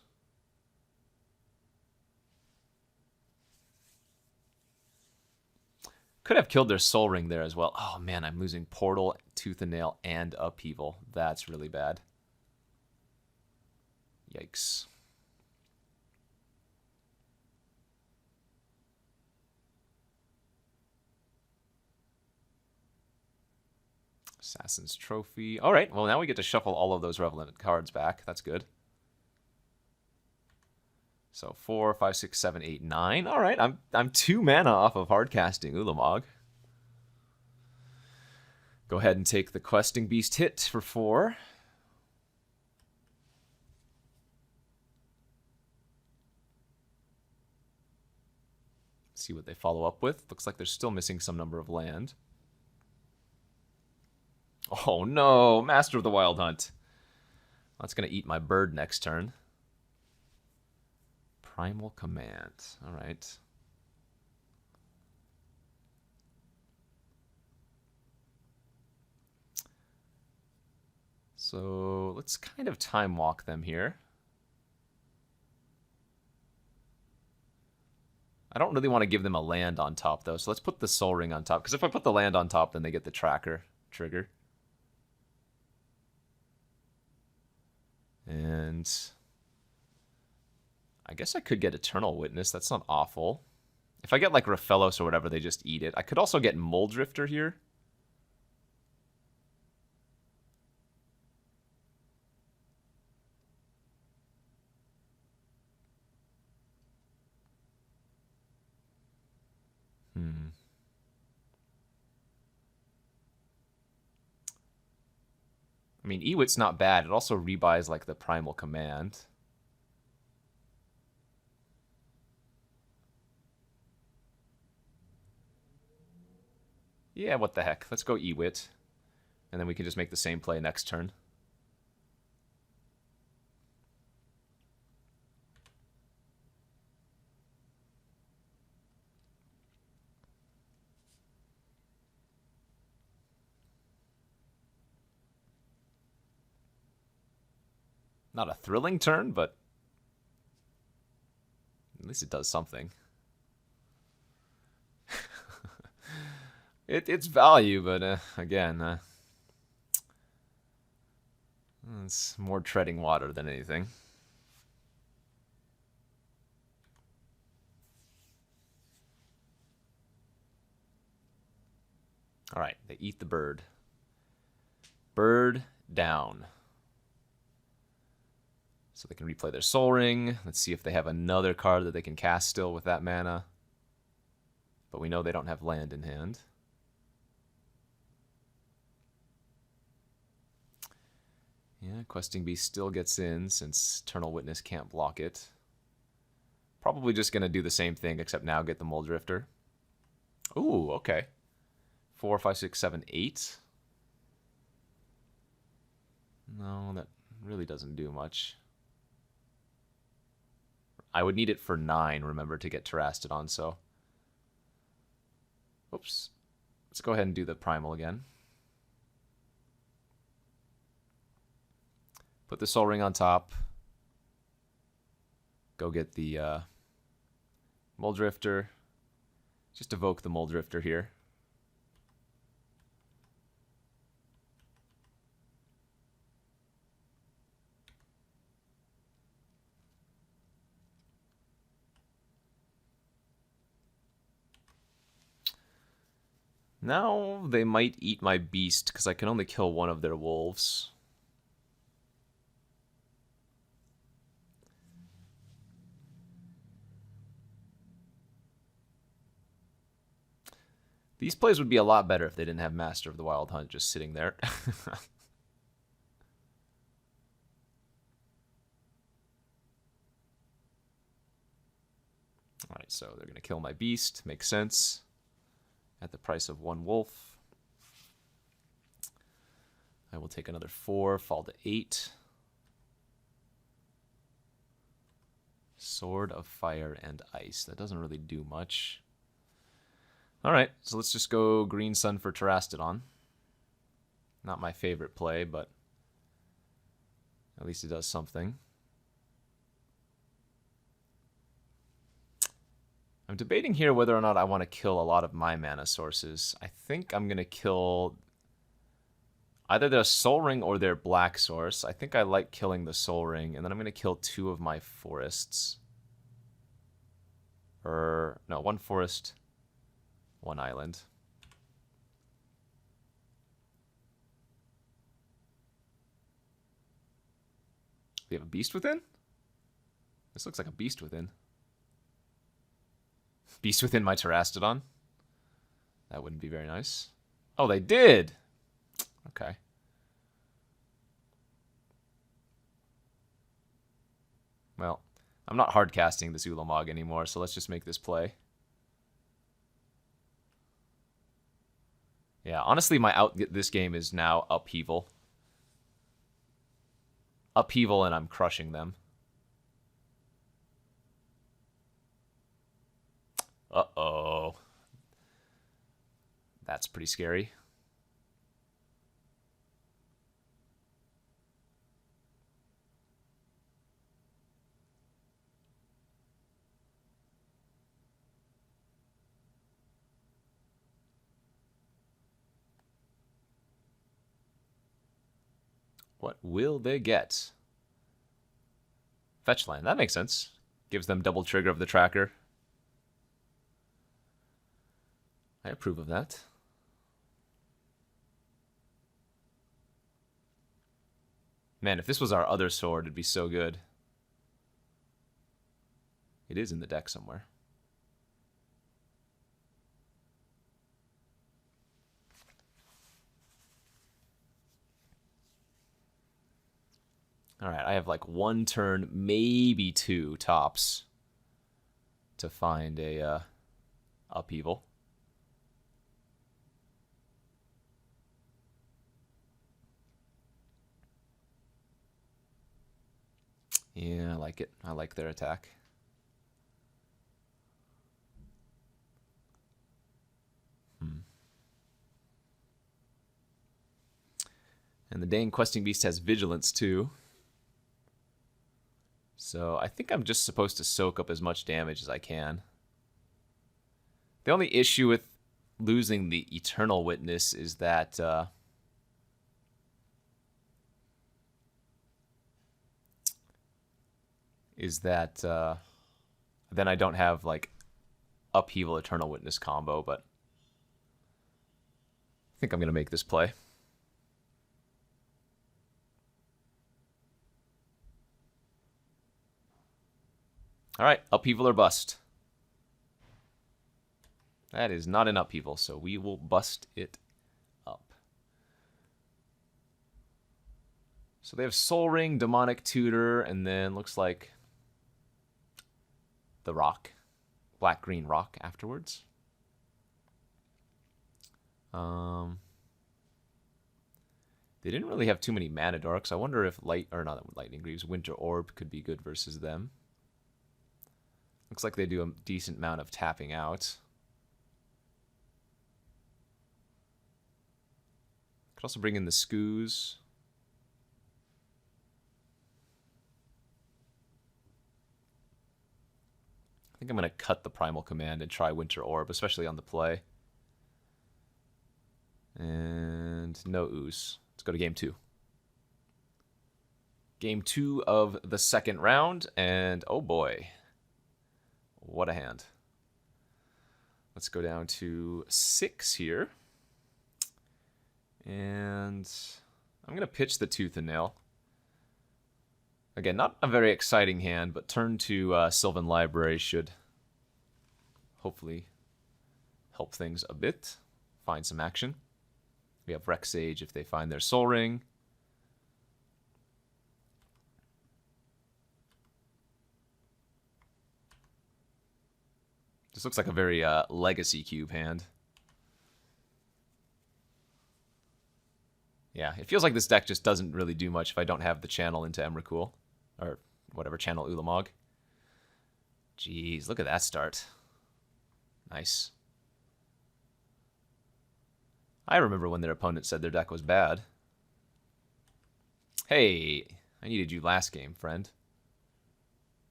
Could have killed their Soul Ring there as well. Oh man, I'm losing Portal, Tooth and Nail, and Upheaval. That's really bad. Yikes. Assassin's Trophy. All right, well, now we get to shuffle all of those relevant cards back. That's good. So 4, 5, 6, 7, 8, 9. All right, I'm 2 mana off of hardcasting Ulamog. Go ahead and take the Questing Beast hit for 4. See what they follow up with. Looks like they're still missing some number of land. Oh no, Master of the Wild Hunt. That's going to eat my bird next turn. Primal Command. All right. So let's kind of time walk them here. I don't really want to give them a land on top though, so let's put the Soul Ring on top. Because if I put the land on top, then they get the tracker trigger. And I guess I could get Eternal Witness. That's not awful. If I get like Raphelos or whatever, they just eat it. I could also get Muldrifter here. I mean, Ewit's not bad. It also rebuys like the Primal Command. Yeah, what the heck. Let's go Ewit. And then we can just make the same play next turn. Not a thrilling turn, but at least it does something. It's value, but again, it's more treading water than anything. All right, they eat the bird. Bird down. So they can replay their Soul Ring. Let's see if they have another card that they can cast still with that mana. But we know they don't have land in hand. Yeah, Questing Beast still gets in since Eternal Witness can't block it. Probably just going to do the same thing, except now get the Mole Drifter. Ooh, okay. 4, 5, 6, 7, 8. No, that really doesn't do much. I would need it for 9, remember, to get Terastodon, so... Oops. Let's go ahead and do the Primal again. Put the Soul Ring on top. Go get the Mole Drifter. Just evoke the Mole Drifter here. Now they might eat my beast because I can only kill one of their wolves. These plays would be a lot better if they didn't have Master of the Wild Hunt just sitting there. Alright, so they're going to kill my beast. Makes sense. At the price of 1 wolf. I will take another 4, fall to 8. Sword of Fire and Ice. That doesn't really do much. Alright, so let's just go Green Sun for Terastodon. Not my favorite play, but at least it does something. I'm debating here whether or not I want to kill a lot of my mana sources. I think I'm going to kill either their Soul Ring or their Black Source. I think I like killing the Soul Ring, and then I'm going to kill 2 of my forests. Or, no, 1 forest, 1 island. Do you have a Beast Within? This looks like a Beast Within. Beast Within my Terastodon? That wouldn't be very nice. Oh, they did! Okay. Well, I'm not hard casting this Ulamog anymore, so let's just make this play. Yeah, honestly, my out this game is now Upheaval. Upheaval, and I'm crushing them. Uh-oh. That's pretty scary. What will they get? Fetch land. That makes sense. Gives them double trigger of the tracker. I approve of that. Man, if this was our other sword, it'd be so good. It is in the deck somewhere. Alright, I have like 1 turn, maybe 2 tops to find a Upheaval. Yeah, I like it. I like their attack. And the Dane Questing Beast has Vigilance too. So I think I'm just supposed to soak up as much damage as I can. The only issue with losing the Eternal Witness is that then I don't have like Upheaval Eternal Witness combo, but I think I'm going to make this play. All right, upheaval or bust. That is not an upheaval, so we will bust it up. So they have Soul Ring, Demonic Tutor, and then looks like the rock. Black-green rock afterwards. They didn't really have too many mana dorks. I wonder if Lightning Greaves, Winter Orb could be good versus them. Looks like they do a decent amount of tapping out. Could also bring in the Skoos. I think I'm going to cut the Primal Command and try Winter Orb, especially on the play. And no ooze. Let's go to game 2. Game 2 of the second round, and oh boy. What a hand. Let's go down to 6 here. And I'm going to pitch the Tooth and Nail. Again, not a very exciting hand, but turn to Sylvan Library should hopefully help things a bit. Find some action. We have Rex Sage if they find their Soul Ring. This looks like a very Legacy Cube hand. Yeah, it feels like this deck just doesn't really do much if I don't have the channel into Emrakul. Or whatever, channel Ulamog. Jeez, look at that start. Nice. I remember when their opponent said their deck was bad. Hey, I needed you last game, friend.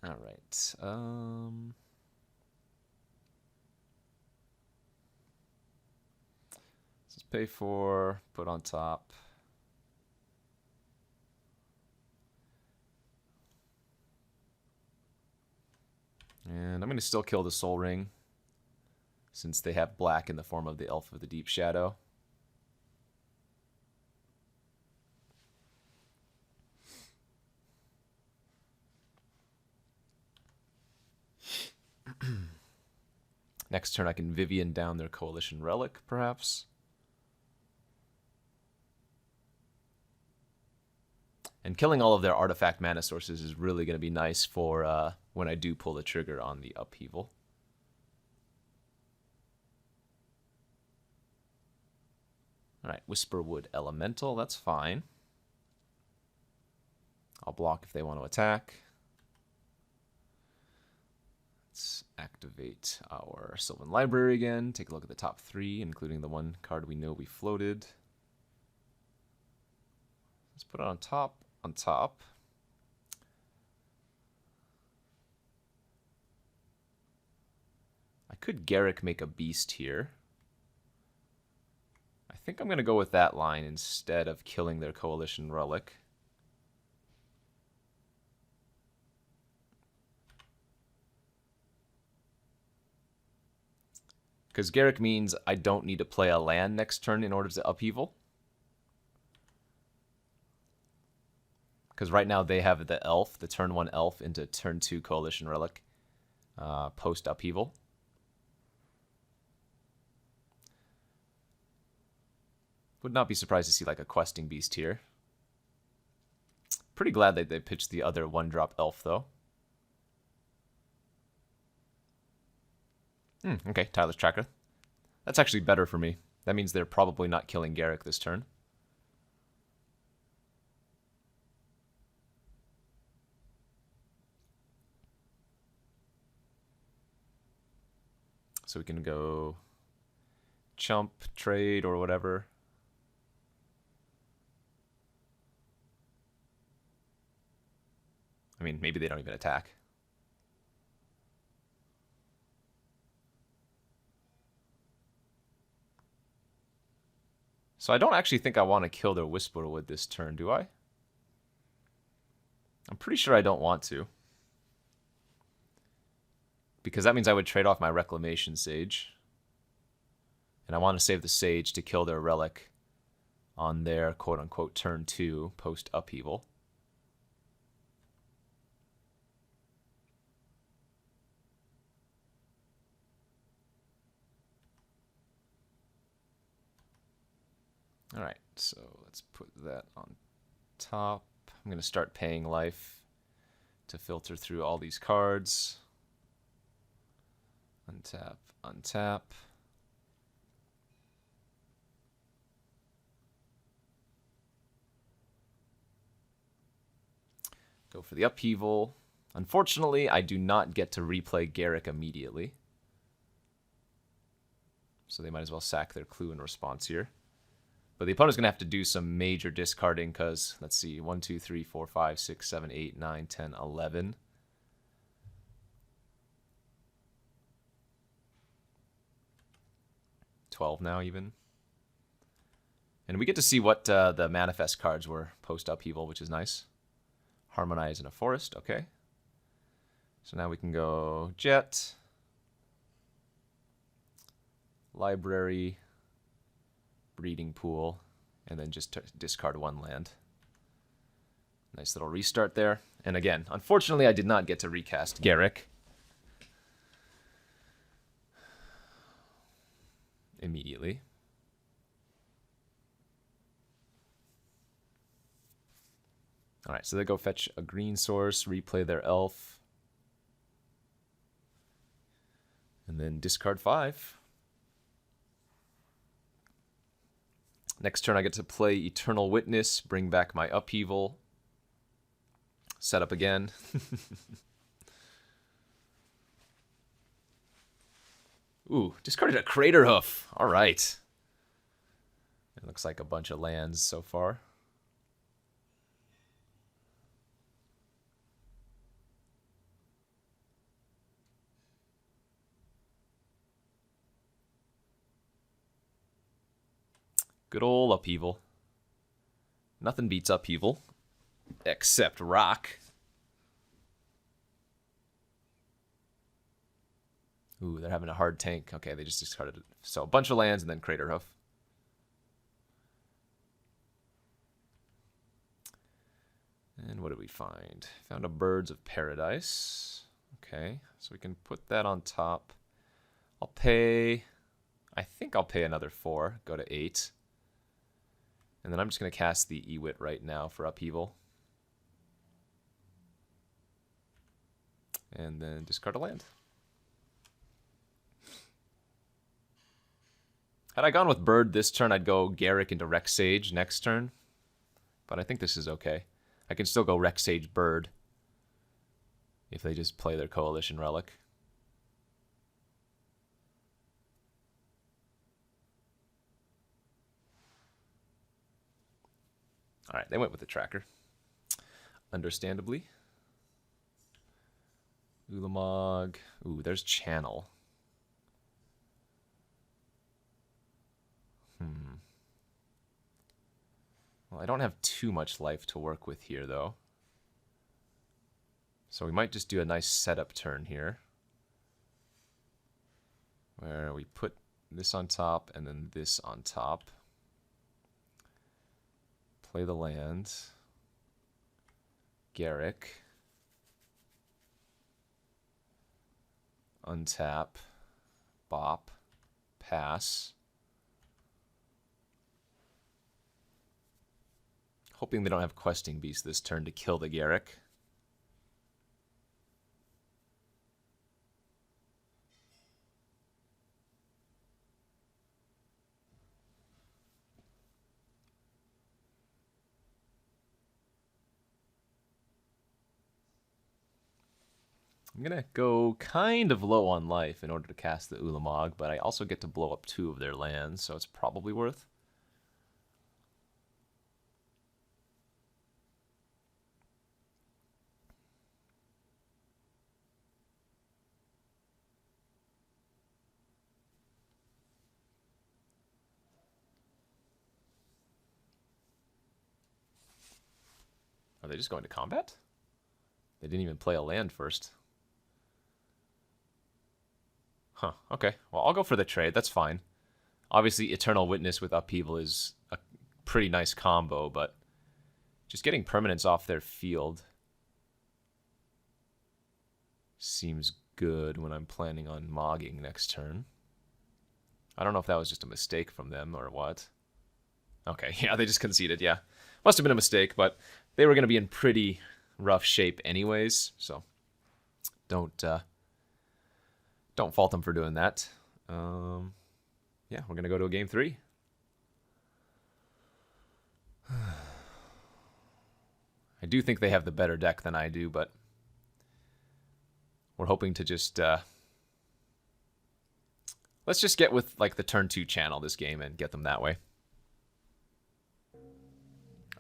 All right. Let's pay for, put on top. And I'm going to still kill the Soul Ring, since they have black in the form of the Elf of the Deep Shadow. Next turn I can Vivian down their Coalition Relic, perhaps. And killing all of their artifact mana sources is really going to be nice for when I do pull the trigger on the upheaval. Alright, Whisperwood Elemental, that's fine. I'll block if they want to attack. Let's activate our Sylvan Library again. Take a look at the top 3, including the one card we know we floated. Let's put it on top. I could Garruk make a beast here. I think I'm going to go with that line instead of killing their Coalition Relic. Because Garruk means I don't need to play a land next turn in order to upheaval. Because right now they have the elf, the turn 1 elf, into turn 2 Coalition Relic post upheaval. Would not be surprised to see like a questing beast here. Pretty glad that they pitched the other 1-drop elf though. Okay, Tyler's Tracker. That's actually better for me. That means they're probably not killing Garruk this turn. So we can go chump, trade, or whatever. I mean, maybe they don't even attack. So I don't actually think I want to kill their Whisperwood this turn, do I? I'm pretty sure I don't want to. Because that means I would trade off my Reclamation Sage. And I want to save the Sage to kill their Relic on their quote-unquote turn 2 post-upheaval. All right, so let's put that on top. I'm going to start paying life to filter through all these cards. Untap, untap. Go for the upheaval. Unfortunately, I do not get to replay Garrick immediately. So they might as well sack their clue in response here. But the opponent's going to have to do some major discarding because, let's see, 1, 2, 3, 4, 5, 6, 7, 8, 9, 10, 11. $12 now even. And we get to see what the manifest cards were post-upheaval, which is nice. Harmonize in a forest, okay. So now we can go Jet, Library, Breeding Pool, and then just discard one land. Nice little restart there. And again, unfortunately, I did not get to recast Garrick immediately. All right, so they go fetch a green source, replay their elf, and then discard 5. Next turn, I get to play Eternal Witness, bring back my upheaval, set up again. Ooh, discarded a Crater Hoof. All right. It looks like a bunch of lands so far. Good old upheaval. Nothing beats upheaval, except rock. Ooh, they're having a hard tank. Okay, they just discarded it. So a bunch of lands and then Crater Hoof. And what did we find? Found a Birds of Paradise. Okay, so we can put that on top. I'll pay... I think I'll pay another 4. Go to 8. And then I'm just going to cast the Ewit right now for upheaval. And then discard a land. Had I gone with Bird this turn, I'd go Garrick into Rex Sage next turn. But I think this is okay. I can still go Rex Sage Bird if they just play their Coalition Relic. All right, they went with the tracker. Understandably. Ulamog. Ooh, there's Channel. Well, I don't have too much life to work with here, though. So we might just do a nice setup turn here, where we put this on top and then this on top. Play the land. Garrick. Untap. Bop. Pass. Hoping they don't have Questing Beast this turn to kill the Garrick. I'm going to go kind of low on life in order to cast the Ulamog, but I also get to blow up 2 of their lands, so it's probably worth. Are they just going to combat? They didn't even play a land first. Huh, okay. Well, I'll go for the trade. That's fine. Obviously, Eternal Witness with Upheaval is a pretty nice combo, but just getting permanents off their field seems good when I'm planning on mogging next turn. I don't know if that was just a mistake from them or what. Okay, yeah, they just conceded, yeah. Must have been a mistake, but they were going to be in pretty rough shape anyways, so don't fault them for doing that. Yeah, we're going to go to a game 3. I do think they have the better deck than I do, but we're hoping to just let's just get with like the turn 2 channel this game and get them that way.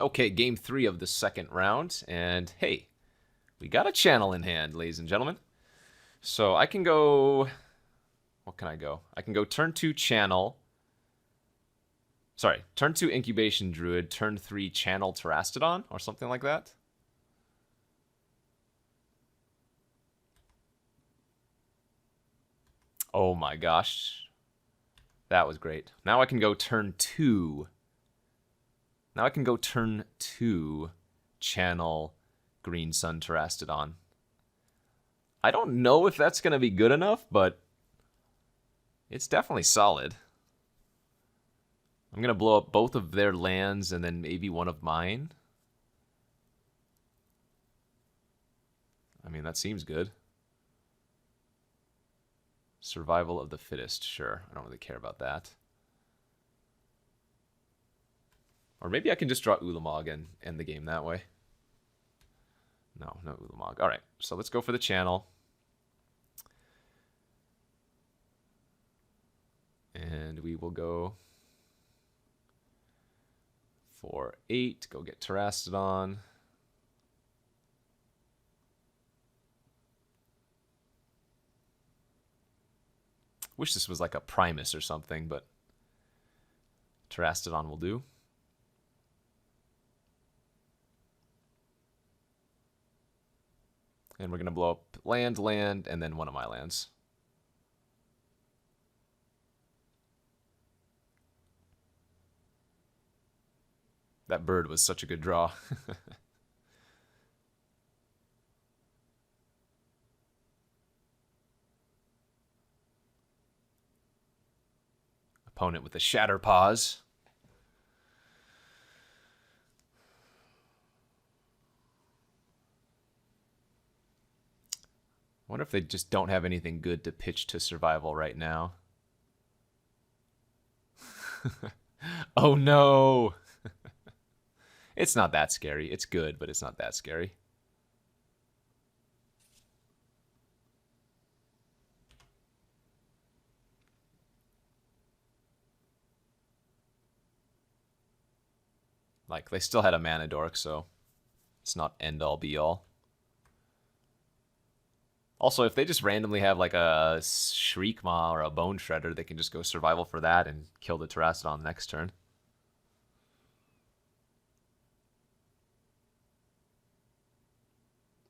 Okay, game 3 of the second round, and hey, we got a channel in hand, ladies and gentlemen. So I can go, what can I go? I can go turn 2 channel, sorry, turn 2 incubation druid, turn 3 channel terastodon, or something like that. Oh my gosh, that was great. Now I can go turn 2. Now I can go turn 2 channel green sun terastodon. I don't know if that's going to be good enough, but it's definitely solid. I'm going to blow up both of their lands and then maybe one of mine. I mean, that seems good. Survival of the fittest, sure. I don't really care about that. Or maybe I can just draw Ulamog and end the game that way. No, no Ulamog. All right, so let's go for the channel. And we will go for 8. Go get Terastodon. Wish this was like a Primus or something, but Terastodon will do. And we're going to blow up land, and then one of my lands. That bird was such a good draw. Opponent with a Shatter Paws. I wonder if they just don't have anything good to pitch to survival right now. Oh no! It's not that scary. It's good, but it's not that scary. Like, they still had a mana dork, so it's not end-all be-all. Also, if they just randomly have like a Shriekmaw or a Bone Shredder, they can just go survival for that and kill the Terastodon next turn.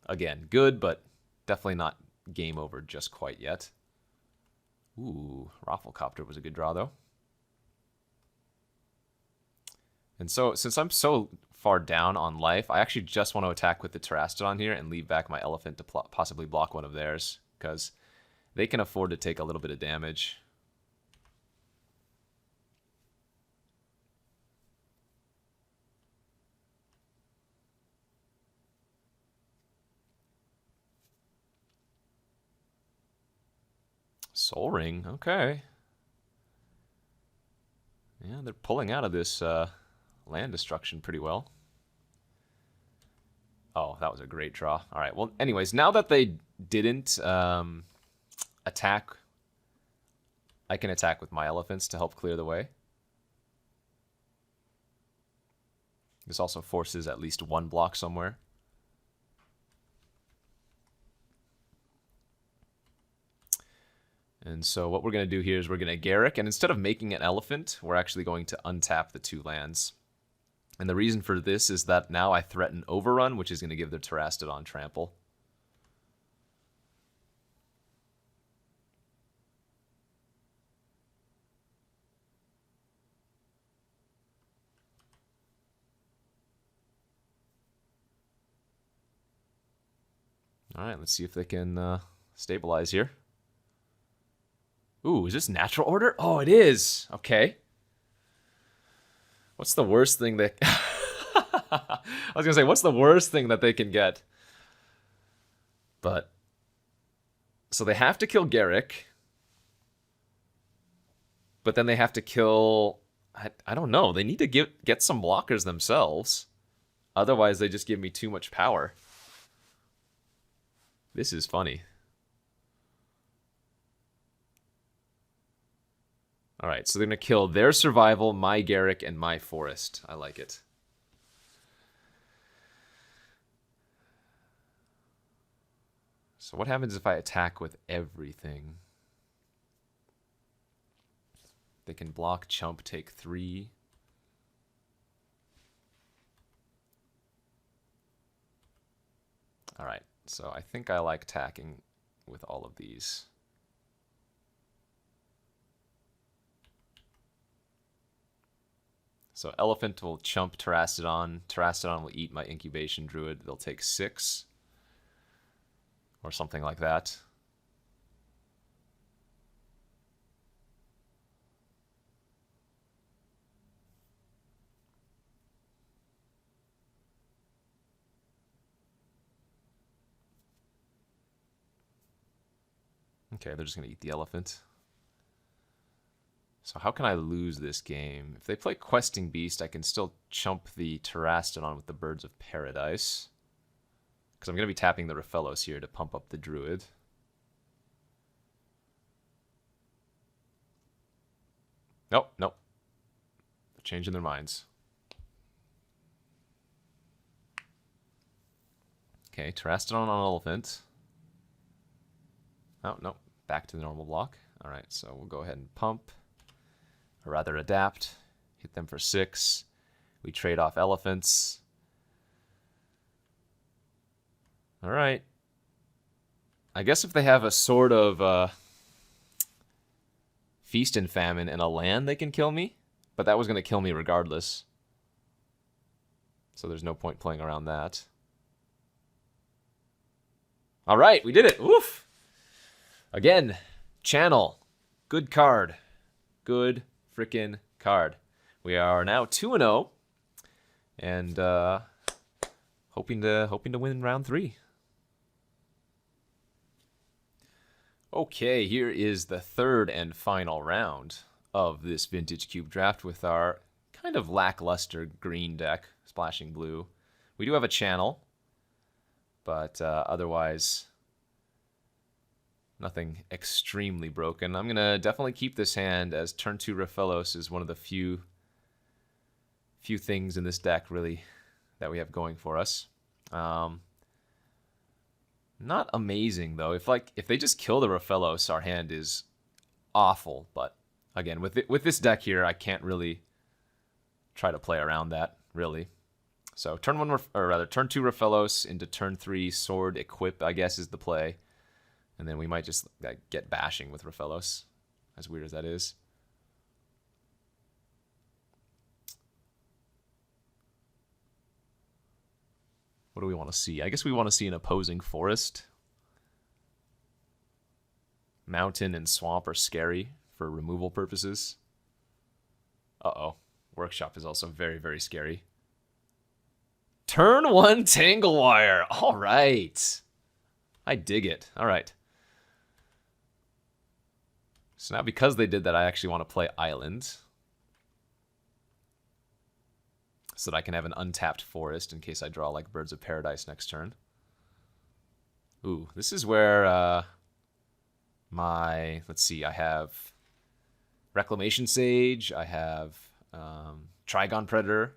Again, good, but definitely not game over just quite yet. Ooh, Rafflecopter was a good draw, though. And so, since I'm so far down on life, I actually just want to attack with the Terastodon here and leave back my Elephant to possibly block one of theirs, because they can afford to take a little bit of damage. Soul Ring, okay. Yeah, they're pulling out of this land destruction pretty well. Oh, that was a great draw. All right, well, anyways, now that they didn't attack, I can attack with my elephants to help clear the way. This also forces at least one block somewhere. And so what we're going to do here is we're going to Garrick, and instead of making an elephant, we're actually going to untap the 2 lands. And the reason for this is that now I threaten Overrun, which is going to give the Terastodon trample. All right, let's see if they can stabilize here. Ooh, is this natural order? Oh, it is. Okay. What's the worst thing that... I was going to say, what's the worst thing that they can get? But... So they have to kill Garrick. But then they have to kill... I don't know. They need to get some blockers themselves. Otherwise, they just give me too much power. This is funny. Alright, so they're going to kill their survival, my Garrick, and my forest. I like it. So what happens if I attack with everything? They can block, chump, take 3. Alright, so I think I like attacking with all of these. So Elephant will chump Terastodon. Terastodon will eat my Incubation Druid. They'll take 6. Or something like that. Okay, they're just going to eat the elephant. So how can I lose this game? If they play Questing Beast, I can still chump the Terastodon with the Birds of Paradise. Because I'm going to be tapping the Raphelos here to pump up the Druid. Nope, nope. They're changing their minds. Okay, Terastodon on Elephant. Oh, no. Back to the normal block. Alright, so we'll go ahead and pump. Or rather adapt. Hit them for 6. We trade off elephants. Alright. I guess if they have a sort of Feast and Famine and a land, they can kill me. But that was going to kill me regardless. So there's no point playing around that. Alright, we did it! Woof! Again, Channel. Good card. Good frickin' card. We are now 2-0. And hoping to win round 3. Okay, here is the third and final round of this Vintage Cube draft with our kind of lackluster green deck, splashing blue. We do have a channel, but otherwise nothing extremely broken. I'm going to definitely keep this hand as turn 2 Raphelos is one of the few things in this deck really that we have going for us. Not amazing though. If they just kill the Raphelos, our hand is awful. But again, with this deck here, I can't really try to play around that really. So turn 2 Raphelos into turn 3 Sword Equip, I guess, is the play. And then we might just get bashing with Raphelos, as weird as that is. What do we want to see? I guess we want to see an opposing forest. Mountain and swamp are scary for removal purposes. Uh-oh. Workshop is also very, very scary. Turn 1 Tanglewire. All right. I dig it. All right. So now because they did that, I actually want to play Island. So that I can have an untapped forest in case I draw like Birds of Paradise next turn. Ooh, this is where let's see, I have Reclamation Sage, I have Trigon Predator.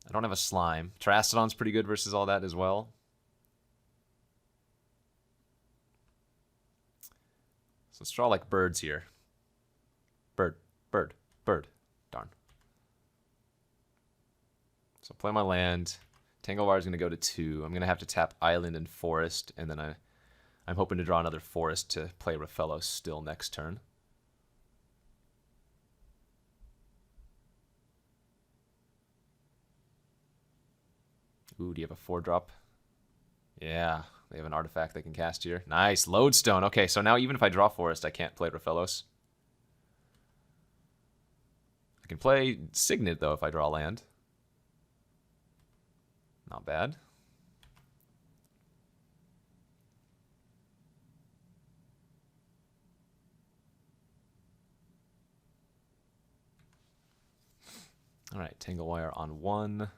I don't have a Slime. Terastodon's pretty good versus all that as well. So let's draw like birds here. Bird, bird, bird. Darn. So play my land. Tanglewire is going to go to 2. I'm going to have to tap Island and Forest, and then I'm hoping to draw another Forest to play Raphelos still next turn. Ooh, do you have a 4-drop? Yeah, they have an artifact they can cast here. Nice, Lodestone. Okay, so now even if I draw Forest, I can't play Raphelos. I can play Signet, though, if I draw land. Not bad. All right, Tangle Wire on 1.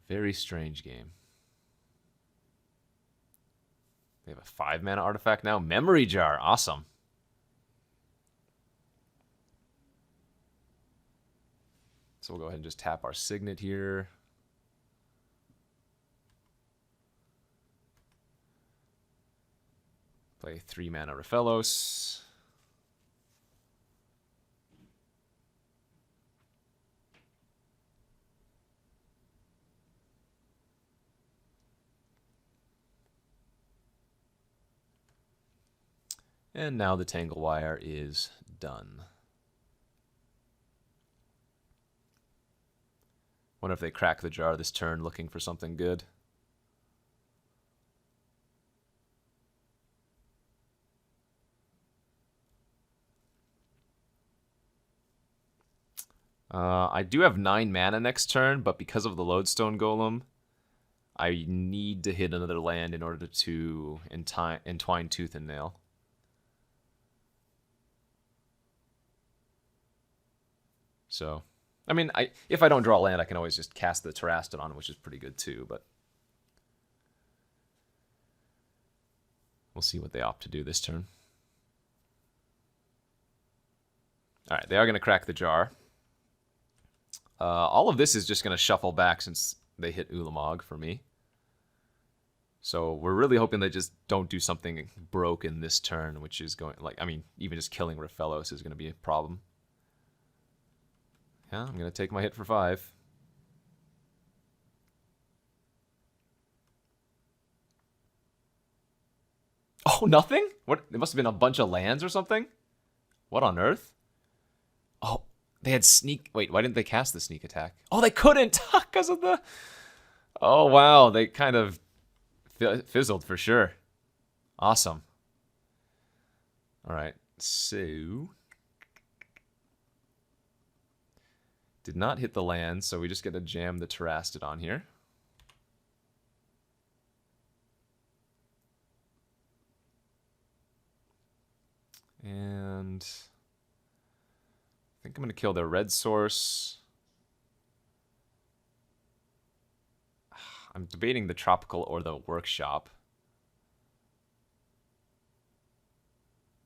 Very strange game. They have a 5-mana artifact now. Memory Jar. Awesome. So we'll go ahead and just tap our Signet here. Play 3-mana Raphelos. And now the Tangle Wire is done. Wonder if they crack the jar this turn looking for something good. I do have 9 mana next turn, but because of the Lodestone Golem, I need to hit another land in order to entwine Tooth and Nail. So, I mean, if I don't draw land, I can always just cast the Terastodon, which is pretty good too, but we'll see what they opt to do this turn. All right, they are going to crack the jar. All of this is just going to shuffle back since they hit Ulamog for me. So we're really hoping they just don't do something broken this turn, which is going, like, I mean, even just killing Raphelos is going to be a problem. Yeah, I'm going to take my hit for 5. Oh, nothing? What? It must have been a bunch of lands or something? What on earth? Oh, they had sneak... Wait, why didn't they cast the sneak attack? Oh, they couldn't because of the... Oh, wow. They kind of fizzled for sure. Awesome. All right, so... Did not hit the land, so we just get to jam the Terastodon here. And I think I'm going to kill their red source. I'm debating the Tropical or the Workshop.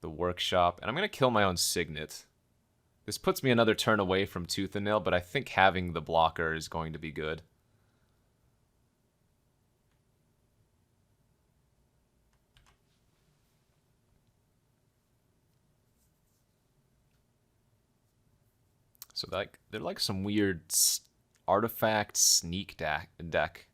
The Workshop. And I'm going to kill my own Signet. This puts me another turn away from Tooth and Nail, but I think having the blocker is going to be good. So they're like some weird artifact sneak deck.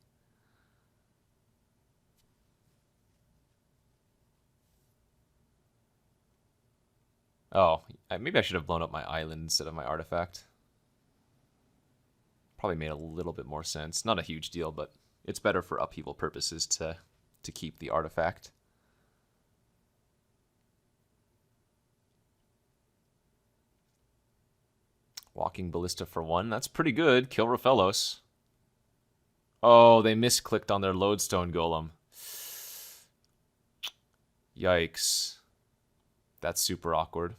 Oh, maybe I should have blown up my island instead of my artifact. Probably made a little bit more sense. Not a huge deal, but it's better for upheaval purposes to keep the artifact. Walking Ballista for 1. That's pretty good. Kill Raphelos. Oh, they misclicked on their Lodestone Golem. Yikes. That's super awkward.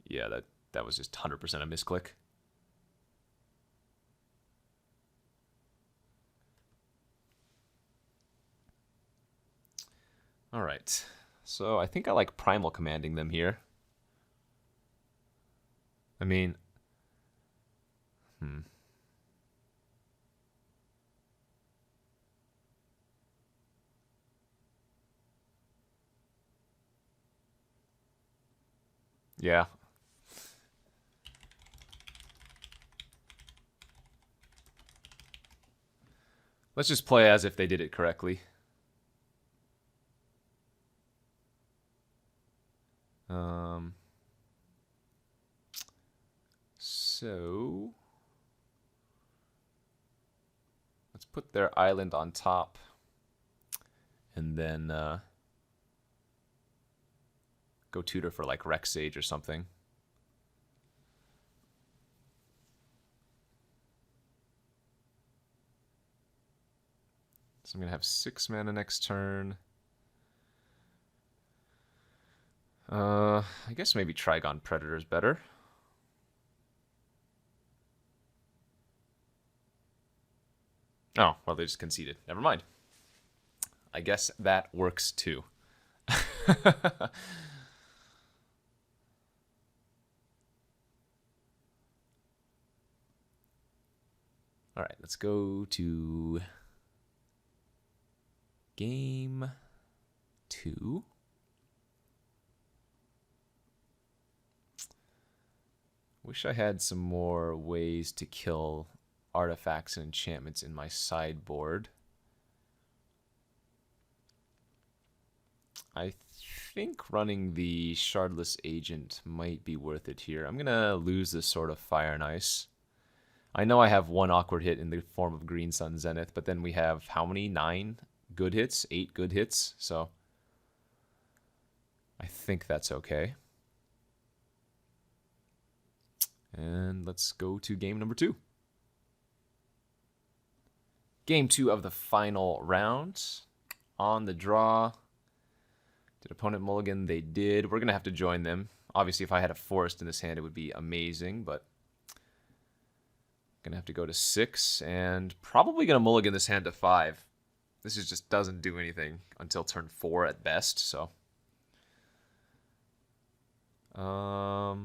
Yeah, that was just 100% a misclick. All right. So I think I like Primal Commanding them here. I mean... Yeah. Let's just play as if they did it correctly. So let's put their island on top, and then go tutor for like Rex Sage or something. So I'm gonna have 6 mana next turn. I guess maybe Trigon Predator is better. Oh, well, they just conceded. Never mind. I guess that works too. All right, let's go to game 2. Wish I had some more ways to kill artifacts and enchantments in my sideboard. I think running the Shardless Agent might be worth it here. I'm going to lose this Sword of Fire and Ice. I know I have one awkward hit in the form of Green Sun Zenith, but then we have how many? 9 good hits? 8 good hits? So I think that's okay. And let's go to game number 2. Game 2 of the final round. On the draw. Did opponent mulligan? They did. We're going to have to join them. Obviously, if I had a forest in this hand, it would be amazing, but going to have to go to 6, and probably going to mulligan this hand to 5. This just doesn't do anything until turn 4 at best, so. I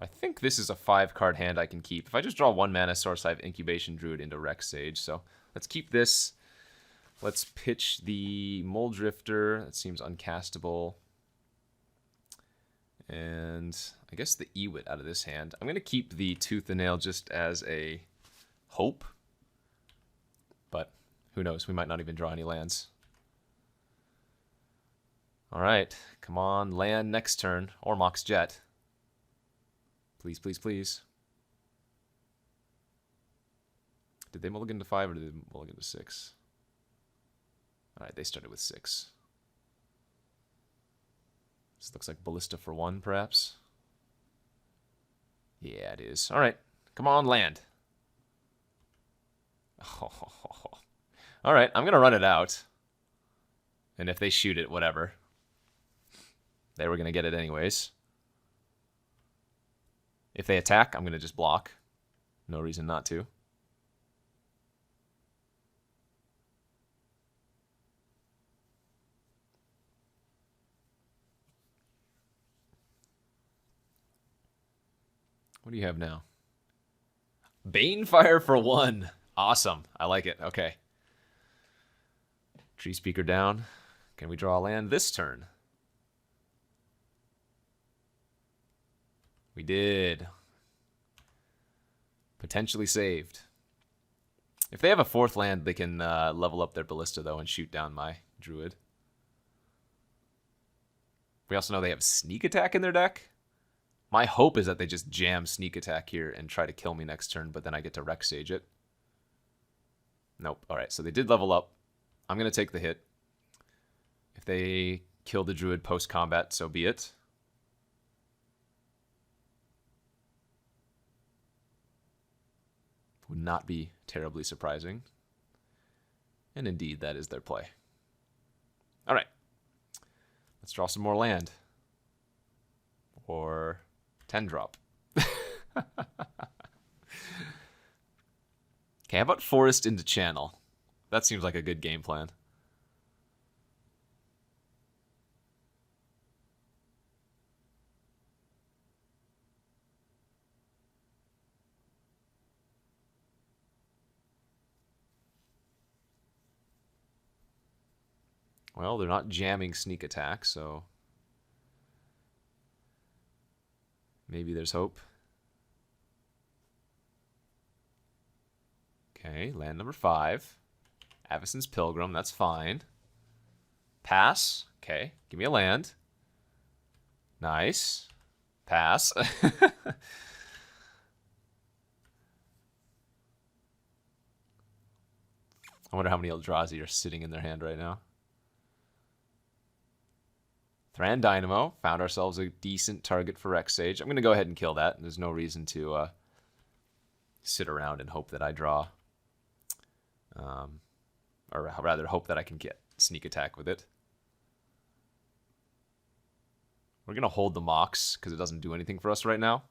think this is a 5-card hand I can keep. If I just draw 1 mana source, I have Incubation Druid into Rex Sage, so let's keep this. Let's pitch the Mole Drifter. That seems uncastable. And I guess the Ewit out of this hand. I'm going to keep the Tooth and Nail just as a hope. But who knows? We might not even draw any lands. All right. Come on. Land next turn. Or Mox Jet. Please, please, please. Did they mulligan to 5 or did they mulligan to 6? All right. They started with 6. This looks like Ballista for 1, perhaps. Yeah, it is. All right. Come on, land. Oh. All right, I'm going to run it out. And if they shoot it, whatever. They were going to get it anyways. If they attack, I'm going to just block. No reason not to. What do you have now? Banefire for 1. Awesome. I like it. Okay. Tree Speaker down. Can we draw a land this turn? We did. Potentially saved. If they have a 4th land, they can level up their Ballista, though, and shoot down my Druid. We also know they have Sneak Attack in their deck. My hope is that they just jam Sneak Attack here and try to kill me next turn, but then I get to Rex Sage it. Nope. All right, so they did level up. I'm going to take the hit. If they kill the Druid post-combat, so be it. Would not be terribly surprising. And indeed, that is their play. All right. Let's draw some more land. Or 10 drop. Okay, how about Forest into Channel? That seems like a good game plan. Well, they're not jamming Sneak Attack, so maybe there's hope. Okay, land number 5. Avacyn's Pilgrim, that's fine. Pass. Okay, give me a land. Nice. Pass. I wonder how many Eldrazi are sitting in their hand right now. Thran Dynamo. Found ourselves a decent target for Rex Sage. I'm going to go ahead and kill that. There's no reason to sit around and hope that I draw. Or rather, hope that I can get sneak attack with it. We're going to hold the Mox because it doesn't do anything for us right now.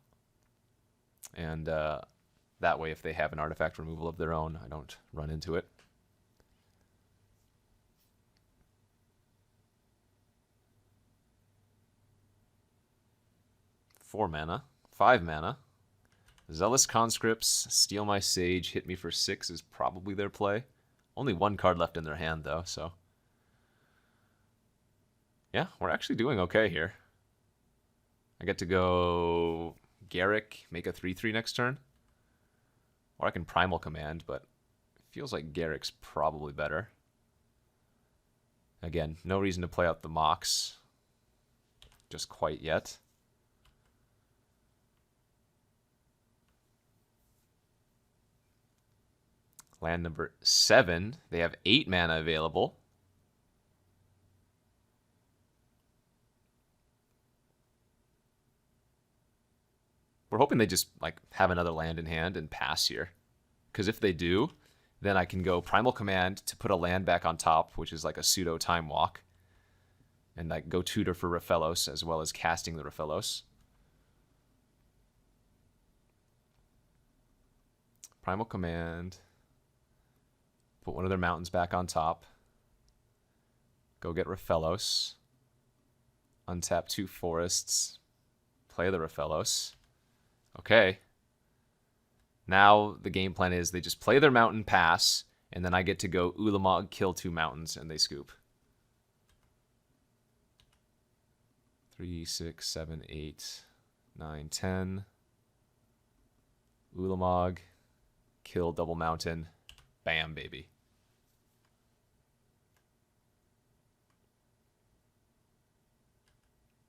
And that way, if they have an artifact removal of their own, I don't run into it. Four mana. 5 mana. Zealous Conscripts, Steal My Sage, hit me for 6 is probably their play. Only 1 card left in their hand, though, so... yeah, we're actually doing okay here. I get to go Garruk, make a 3/3 next turn. Or I can Primal Command, but it feels like Garrick's probably better. Again, no reason to play out the Mox just quite yet. Land number 7. They have 8 mana available. We're hoping they just like have another land in hand and pass here. Because if they do, then I can go Primal Command to put a land back on top, which is like a pseudo Time Walk. And I go Tutor for Raphelos, as well as casting the Raphelos. Primal Command. Put one of their mountains back on top. Go get Raphelos. Untap 2 forests. Play the Raphelos. Okay. Now the game plan is they just play their mountain, pass, and then I get to go Ulamog, kill 2 mountains, and they scoop. 3, 6, 7, 8, 9, 10. Ulamog, kill double mountain. Bam, baby.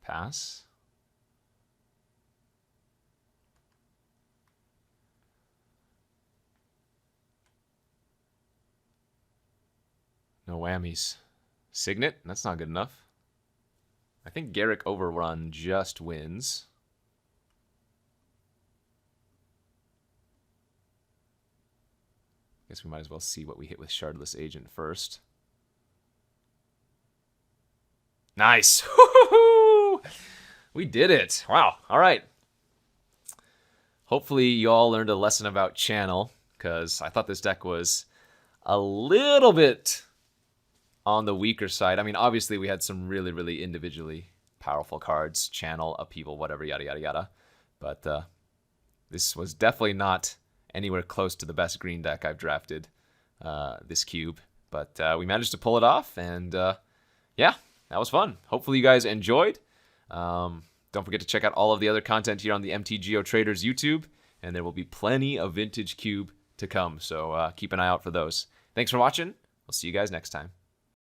Pass. No whammies. Signet? That's not good enough. I think Garruk Overrun just wins. Guess we might as well see what we hit with Shardless Agent first. Nice! We did it! Wow, alright. Hopefully you all learned a lesson about channel, because I thought this deck was a little bit on the weaker side. I mean, obviously we had some really, really individually powerful cards. Channel, Upheaval, whatever, yada, yada, yada. But this was definitely not anywhere close to the best green deck I've drafted this cube. But we managed to pull it off, and yeah, that was fun. Hopefully you guys enjoyed. Don't forget to check out all of the other content here on the MTGO Traders YouTube, and there will be plenty of Vintage Cube to come, so keep an eye out for those. Thanks for watching. We'll see you guys next time.